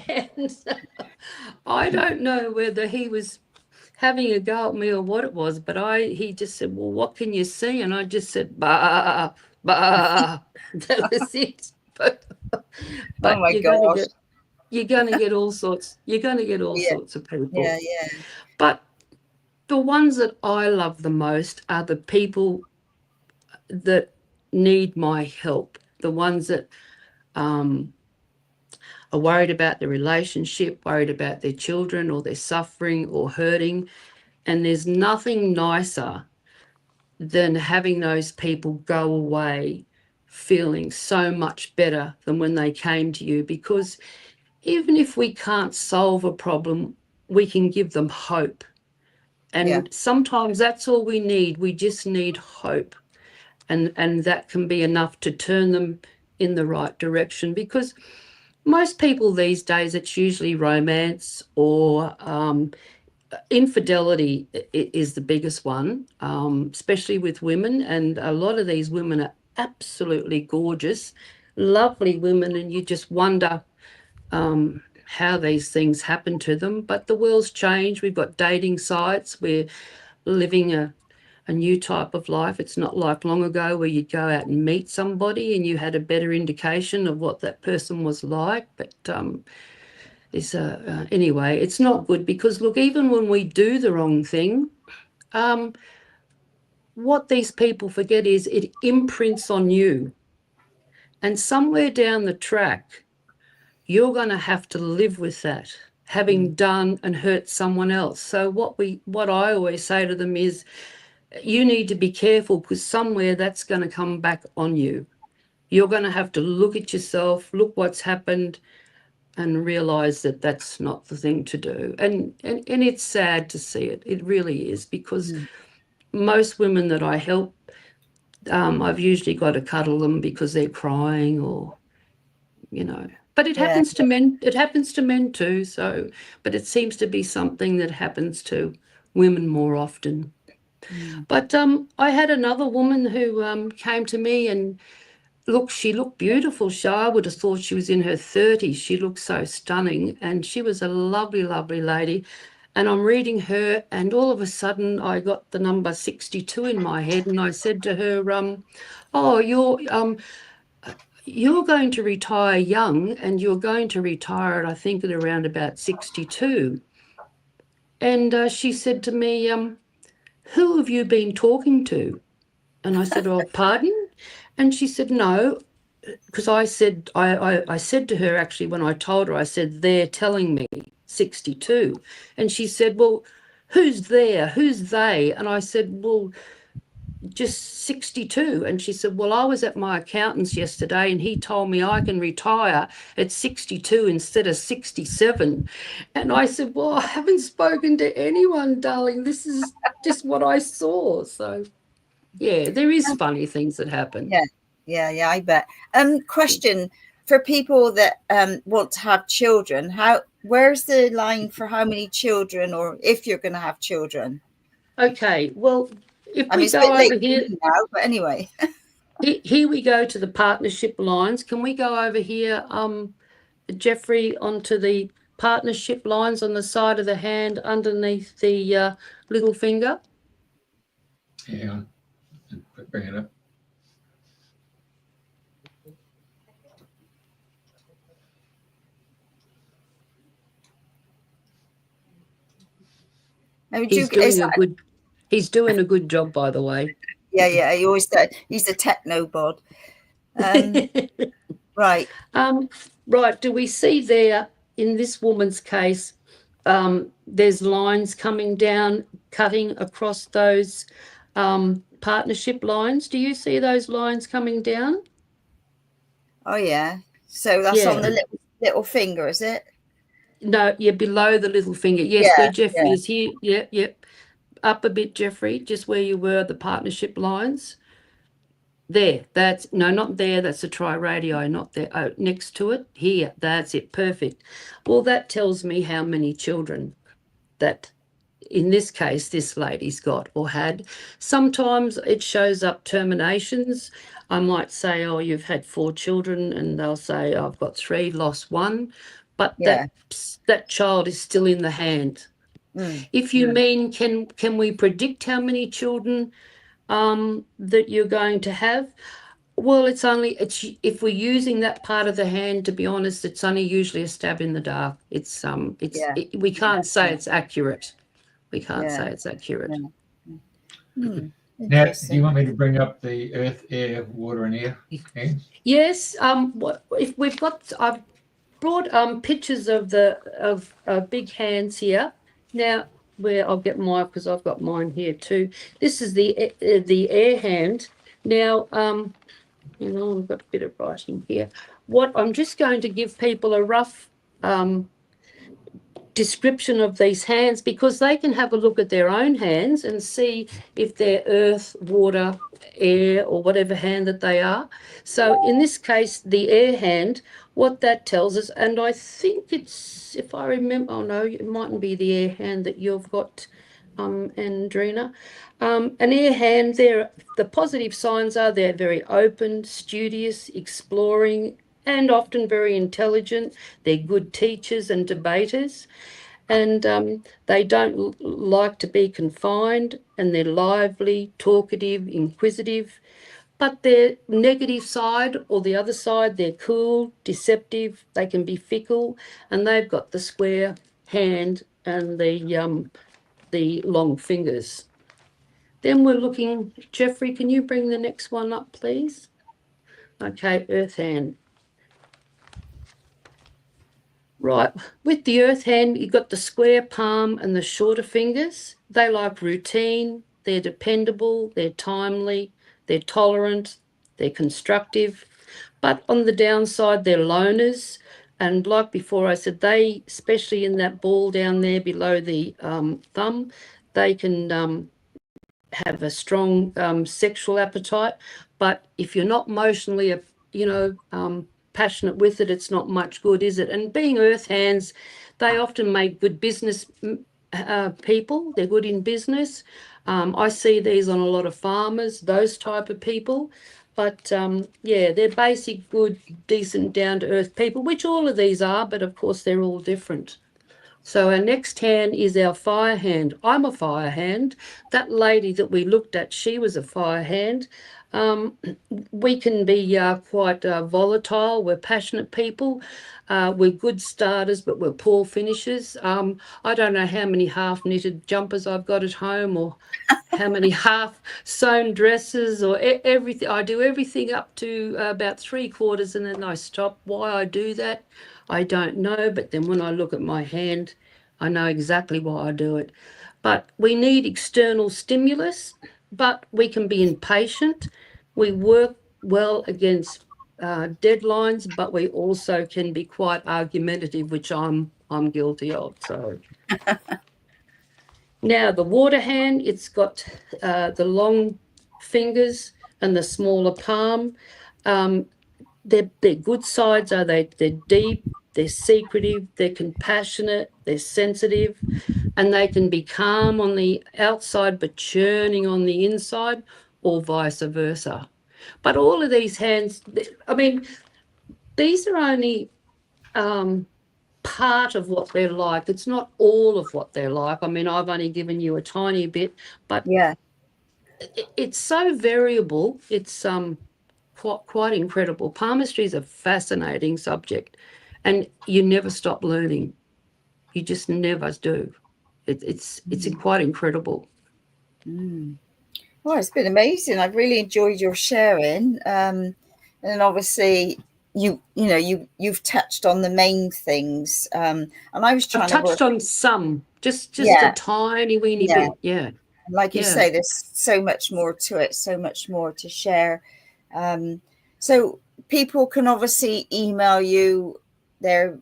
[SPEAKER 3] And I don't know whether he was having a go at me or what it was, but he just said, well, what can you see? And I just said, bah, bah. That was it. But
[SPEAKER 2] Oh my gosh.
[SPEAKER 3] You're gonna get all sorts. You're gonna get all sorts of people.
[SPEAKER 2] Yeah.
[SPEAKER 3] But the ones that I love the most are the people that need my help. The ones that are worried about their relationship, worried about their children, or they're suffering or hurting. And there's nothing nicer than having those people go away feeling so much better than when they came to you, because even if we can't solve a problem, we can give them hope. And sometimes that's all we need. We just need hope. And that can be enough to turn them in the right direction, because most people these days, it's usually romance or infidelity is the biggest one, especially with women. And a lot of these women are absolutely gorgeous, lovely women, and you just wonder how these things happen to them. But the world's changed. We've got dating sites. We're living a new type of life. It's not like long ago where you'd go out and meet somebody and you had a better indication of what that person was like. But anyway, it's not good, because look, even when we do the wrong thing, what these people forget is it imprints on you, and somewhere down the track you're going to have to live with that, having done and hurt someone else. So what I always say to them is, you need to be careful, because somewhere that's going to come back on you. You're going to have to look at yourself, look what's happened, and realise that that's not the thing to do. And it's sad to see it. It really is, because most women that I help, I've usually got to cuddle them because they're crying, or, But it happens to men. It happens to men too. So, but it seems to be something that happens to women more often. But I had another woman who came to me, and look, she looked beautiful. I would have thought she was in her 30s. She looked so stunning, and she was a lovely, lovely lady. And I'm reading her, and all of a sudden I got the number 62 in my head, and I said to her, "Oh, you're going to retire young, and you're going to retire, I think, at around about 62." And she said to me, "Who have you been talking to?" And I said, "Oh, pardon?" And she said, "No," because I said to her, actually, when I told her, I said, "They're telling me 62." And she said, "Well, who's there? Who's they?" And I said, "Well, just 62." And she said, "Well, I was at my accountant's yesterday and he told me I can retire at 62 instead of 67. And I said, "Well, I haven't spoken to anyone, darling. This is just what I saw." So, yeah, there is funny things that happen.
[SPEAKER 2] Yeah, I bet. Question for people that want to have children, where's the line for how many children, or if you're going to have children?
[SPEAKER 3] Okay, well, if we
[SPEAKER 2] it's
[SPEAKER 3] go
[SPEAKER 2] a bit late
[SPEAKER 3] over here
[SPEAKER 2] now, but anyway.
[SPEAKER 3] Here we go to the partnership lines. Can we go over here, Jeffrey, onto the partnership lines on the side of the hand underneath the little finger?
[SPEAKER 1] Yeah, bring it up.
[SPEAKER 3] He's doing a good job, by the way.
[SPEAKER 2] Yeah, he always does. He's a techno bod. Right.
[SPEAKER 3] Right. Do we see there in this woman's case, there's lines coming down, cutting across those partnership lines? Do you see those lines coming down?
[SPEAKER 2] Oh, yeah. So that's on the little finger, is it?
[SPEAKER 3] No, you're below the little finger. Yes, where Jeffrey is here. Yeah. up a bit, Jeffrey, just where you were, the partnership lines. There, that's, no, not there, that's a tri-radii, not there. Oh, next to it, here, that's it, perfect. Well, that tells me how many children that, in this case, this lady's got or had. Sometimes it shows up terminations. I might say, oh, you've had 4 children, and they'll say, I've got 3, lost 1, but that child is still in the hand. If you mean, can we predict how many children that you're going to have? Well, it's if we're using that part of the hand, to be honest, it's only usually a stab in the dark. We can't say it's accurate. We can't say it's accurate.
[SPEAKER 1] Now, do you want me to bring up the earth, air, water, and air hands?
[SPEAKER 3] Yes. If we've got, I've brought pictures of big hands here. Now, where I'll get mine, because I've got mine here too. This is the air hand. Now, I've got a bit of writing here. What I'm just going to give people a rough description of these hands, because they can have a look at their own hands and see if they're earth, water, air, or whatever hand that they are. So in this case, the air hand, what that tells us, and I think it's, if I remember, oh no, it mightn't be the air hand that you've got, Andrena. An air hand, the positive signs are they're very open, studious, exploring, and often very intelligent. They're good teachers and debaters, and they don't like to be confined, and they're lively, talkative, inquisitive. But their negative side, or the other side, they're cool, deceptive, they can be fickle, and they've got the square hand and the long fingers. Then we're looking, Jeffrey, can you bring the next one up, please? Okay, earth hand. Right, with the earth hand, you've got the square palm and the shorter fingers. They like routine, they're dependable, they're timely, they're tolerant, they're constructive. But on the downside, they're loners. And like before I said, they, especially in that ball down there below the thumb, they can have a strong sexual appetite. But if you're not emotionally, passionate with it, it's not much good, is it? And being earth hands, they often make good business people. They're good in business. I see these on a lot of farmers, those type of people. But they're basic, good, decent, down-to-earth people, which all of these are, but of course they're all different. So our next hand is our fire hand. I'm a fire hand. That lady that we looked at, she was a fire hand. We can be quite volatile. We're passionate people. We're good starters, but we're poor finishers. I don't know how many half-knitted jumpers I've got at home, or how many half-sewn dresses, or everything. I do everything up to about 3/4, and then I stop. Why I do that, I don't know. But then when I look at my hand, I know exactly why I do it. But we need external stimulus, but we can be impatient. We work well against deadlines, but we also can be quite argumentative, which I'm guilty of. So now the water hand, it's got the long fingers and the smaller palm. Their good sides are they're deep, they're secretive, they're compassionate, they're sensitive, and they can be calm on the outside but churning on the inside, or vice versa. But all of these hands, I mean, these are only part of what they're like. It's not all of what they're like. I mean, I've only given you a tiny bit, but it's so variable. It's quite incredible. Palmistry is a fascinating subject, and you never stop learning. You just never do. It's quite incredible.
[SPEAKER 2] Well, it's been amazing. I've really enjoyed your sharing, and obviously you've touched on the main things. And I was trying
[SPEAKER 3] I've touched on some, just a tiny weeny bit. Yeah.
[SPEAKER 2] Like you say, there's so much more to it, so much more to share. So people can obviously email you their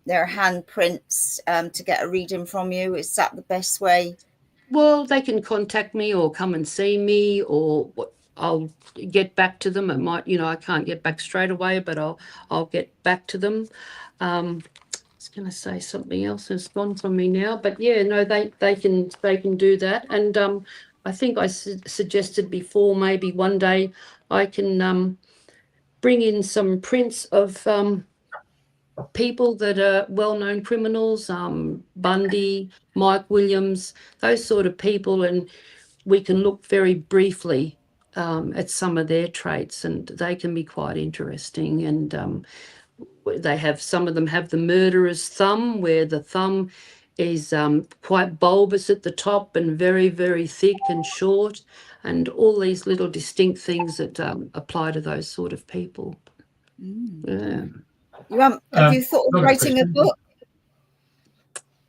[SPEAKER 2] handprints to get a reading from you. Is that the best way?
[SPEAKER 3] Well, they can contact me or come and see me, or I'll get back to them. It might, I can't get back straight away, but I'll get back to them. I was going to say something else, it's gone from me now, but yeah, no, they can do that. And I think I suggested before, maybe one day I can bring in some prints of people that are well-known criminals, Bundy, Mike Williams, those sort of people, and we can look very briefly at some of their traits, and they can be quite interesting. And some of them have the murderer's thumb, where the thumb is quite bulbous at the top and very, very thick and short, and all these little distinct things that apply to those sort of people. Yeah.
[SPEAKER 2] Have you thought of writing a book?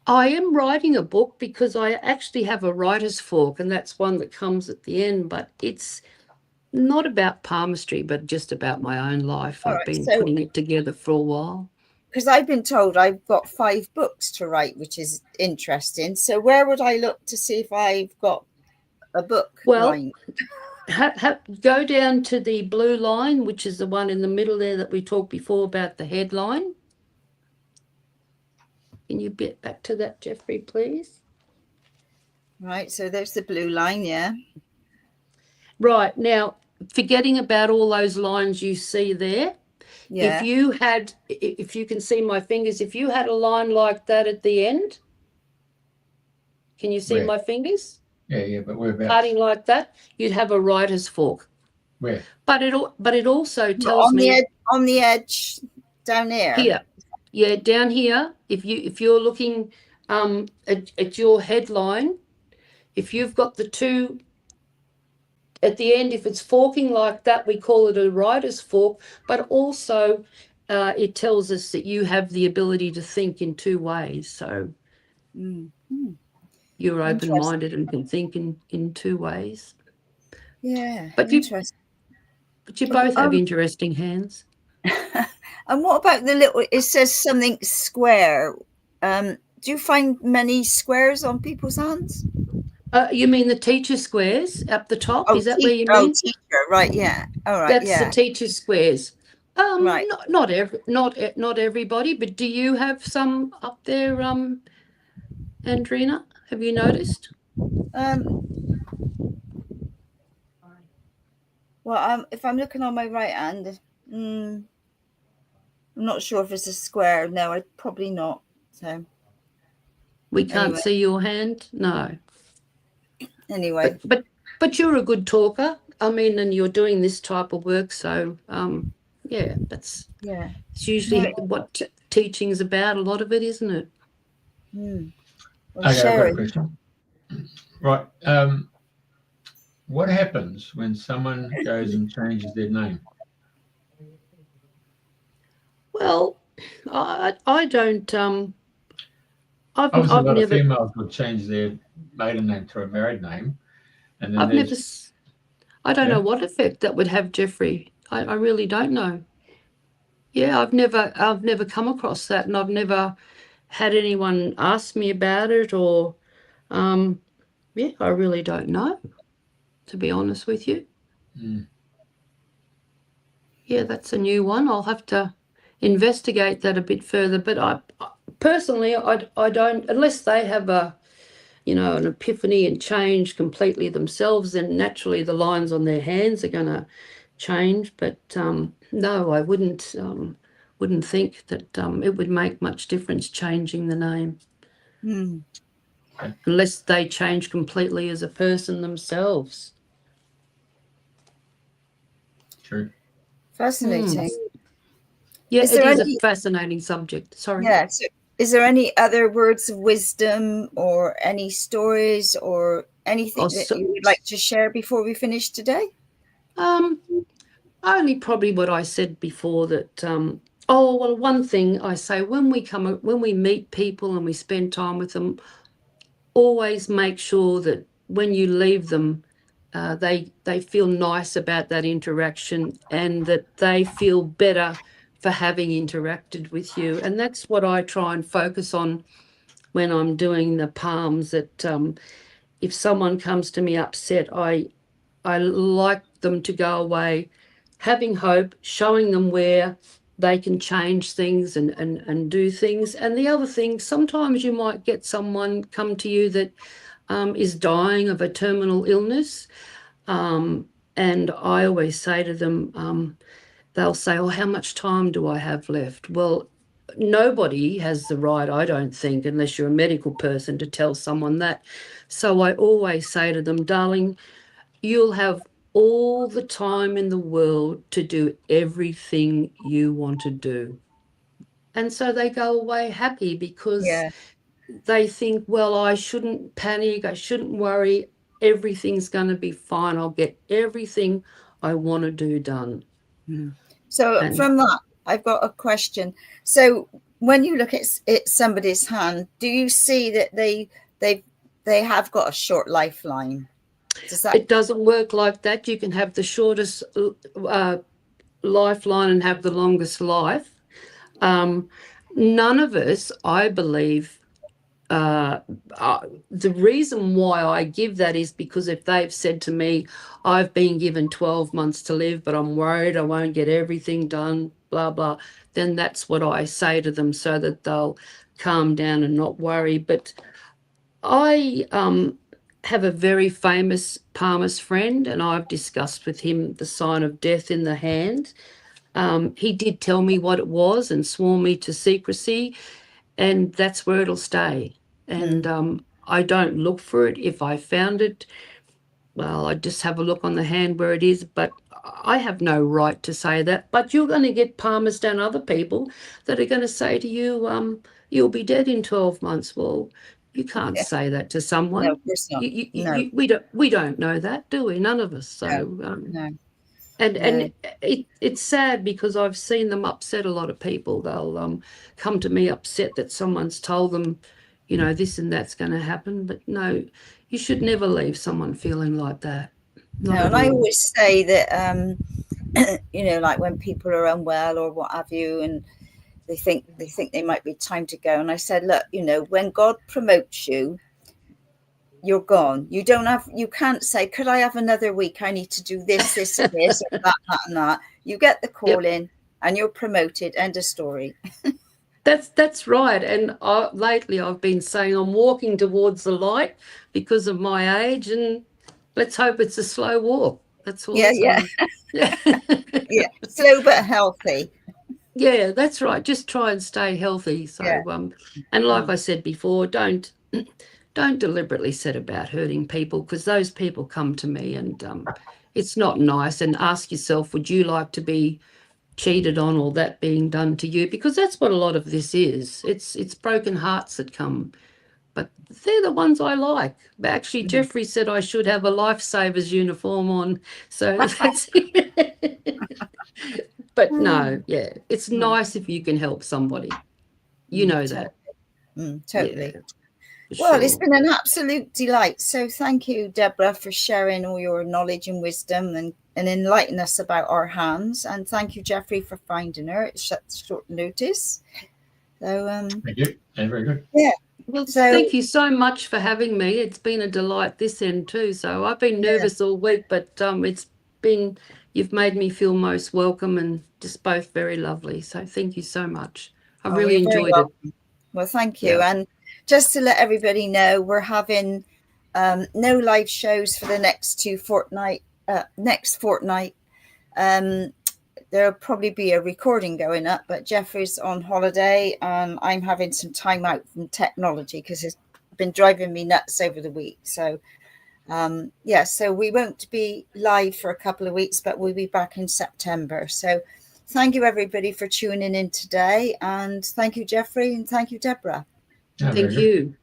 [SPEAKER 3] I am writing a book because I actually have a writer's fork, and that's one that comes at the end, but it's not about palmistry, but just about my own life. I've been putting it together for a while.
[SPEAKER 2] Because I've been told I've got 5 books to write, which is interesting. So where would I look to see if I've got a book?
[SPEAKER 3] Well, go down to the blue line, which is the one in the middle there that we talked before about the headline. Can you get back to that, Jeffrey, please?
[SPEAKER 2] Right, so there's the blue line, yeah.
[SPEAKER 3] Right, now, forgetting about all those lines you see there,
[SPEAKER 2] yeah.
[SPEAKER 3] if you can see my fingers, if you had a line like that at the end, can you see my fingers?
[SPEAKER 1] Yeah, but we're about
[SPEAKER 3] cutting like that, you'd have a writer's fork.
[SPEAKER 1] Where?
[SPEAKER 3] But it also tells me
[SPEAKER 2] on the edge down there.
[SPEAKER 3] Here. Yeah, down here, if you're looking at your headline, if you've got the 2 at the end, if it's forking like that, we call it a writer's fork, but also it tells us that you have the ability to think in 2 ways. So you're open-minded and can think in 2 ways.
[SPEAKER 2] Yeah,
[SPEAKER 3] but
[SPEAKER 2] interesting.
[SPEAKER 3] But you both have interesting hands.
[SPEAKER 2] And what about the little, it says something square. Do you find many squares on people's hands?
[SPEAKER 3] You mean the teacher squares up the top? Is that where you mean?
[SPEAKER 2] Teacher, right, yeah. All right,
[SPEAKER 3] That's the teacher squares.
[SPEAKER 2] Right.
[SPEAKER 3] Not everybody, but do you have some up there, Andrena? Have you noticed?
[SPEAKER 2] Well, if I'm looking on my right hand, I'm not sure if it's a square. No, probably not. So
[SPEAKER 3] we can't see your hand. No.
[SPEAKER 2] Anyway,
[SPEAKER 3] but you're a good talker. I mean, and you're doing this type of work, so it's usually what teaching's about. A lot of it, isn't it?
[SPEAKER 2] Well,
[SPEAKER 1] I've got a question. Right. What happens when someone goes and changes their name?
[SPEAKER 3] Well, I don't. I've
[SPEAKER 1] Obviously, a lot
[SPEAKER 3] never.
[SPEAKER 1] of females would change their maiden name to a married name, and then
[SPEAKER 3] I don't know what effect that would have, Jeffrey. I really don't know. Yeah, I've never come across that, and I've never had anyone ask me about it, or I really don't know, to be honest with you. Yeah, that's a new one. I'll have to investigate that a bit further, but I personally don't, unless they have an epiphany and change completely themselves, then naturally the lines on their hands are going to change. But no, I wouldn't think that it would make much difference changing the name, unless they change completely as a person themselves.
[SPEAKER 1] True.
[SPEAKER 2] Fascinating.
[SPEAKER 3] Yeah, it is a fascinating subject. Sorry.
[SPEAKER 2] Yeah. So is there any other words of wisdom or any stories or anything that you would like to share before we finish today?
[SPEAKER 3] Only probably what I said before, that one thing I say, when we meet people and we spend time with them, always make sure that when you leave them, they feel nice about that interaction, and that they feel better for having interacted with you. And that's what I try and focus on when I'm doing the palms, that if someone comes to me upset, I like them to go away having hope, showing them where they can change things and do things. And the other thing, sometimes you might get someone come to you that is dying of a terminal illness. And I always say to them, they'll say, oh, how much time do I have left? Well, nobody has the right, I don't think, unless you're a medical person, to tell someone that. So I always say to them, darling, you'll have all the time in the world to do everything you want to do. And so they go away happy because they think, well, I shouldn't panic, I shouldn't worry, everything's going to be fine. I'll get everything I want to do done.
[SPEAKER 2] So from that, I've got a question. So when you look at somebody's hand, do you see that they have got a short lifeline? It
[SPEAKER 3] doesn't work like that. You can have the shortest lifeline and have the longest life. None of us, I believe, the reason why I give that is because if they've said to me, I've been given 12 months to live, but I'm worried I won't get everything done, blah, blah, then that's what I say to them so that they'll calm down and not worry. But I have a very famous palmist friend, and I've discussed with him the sign of death in the hand. He did tell me what it was and swore me to secrecy, and that's where it'll stay. And I don't look for it. If I found it, well, I just have a look on the hand where it is, but I have no right to say that. But you're going to get palmists and other people that are going to say to you, you'll be dead in 12 months. Well, you can't say that to someone.
[SPEAKER 2] No, of course not. No.
[SPEAKER 3] We don't know that, do we? None of us. So
[SPEAKER 2] no.
[SPEAKER 3] And it's sad because I've seen them upset a lot of people. They'll come to me upset that someone's told them, you know, this and that's going to happen. But no, you should never leave someone feeling like that.
[SPEAKER 2] No, and I always say that, you know, like when people are unwell or what have you, and they think they might be time to go. And I said, look, you know, when God promotes you, you're gone. You can't say, could I have another week? I need to do this, this, and this, or that, and that. You get the call in and you're promoted. End of story.
[SPEAKER 3] That's right. And lately I've been saying I'm walking towards the light because of my age, and let's hope it's a slow walk. That's all.
[SPEAKER 2] Yeah. Slow but healthy.
[SPEAKER 3] Yeah, that's right. Just try and stay healthy. So, and like I said before, don't deliberately set about hurting people, because those people come to me and it's not nice. And ask yourself, would you like to be cheated on or that being done to you? Because that's what a lot of this is. It's broken hearts that come. But they're the ones I like. But actually, Jeffrey said I should have a lifesavers uniform on. So that's But no, it's nice if you can help somebody. You know that.
[SPEAKER 2] Totally.
[SPEAKER 3] Yeah,
[SPEAKER 2] well, it's been an absolute delight. So thank you, Deborah, for sharing all your knowledge and wisdom and enlightening us about our hands. And thank you, Jeffrey, for finding her at short notice. So
[SPEAKER 1] thank you. And very good.
[SPEAKER 2] Yeah.
[SPEAKER 3] Well, thank you so much for having me. It's been a delight this end too. So I've been nervous all week, but you've made me feel most welcome and just both very lovely. So thank you so much. I really enjoyed it.
[SPEAKER 2] Well, thank you. Yeah. And just to let everybody know, we're having no live shows for the next fortnight. There'll probably be a recording going up, but Jeffrey's on holiday and I'm having some time out from technology because it's been driving me nuts over the week. So so we won't be live for a couple of weeks, but we'll be back in September. So thank you everybody for tuning in today, and thank you, Jeffrey, and thank you, Deborah.
[SPEAKER 3] Thank you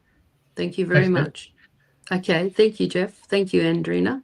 [SPEAKER 3] very much. Okay, thank you, Jeff. Thank you, Andrena.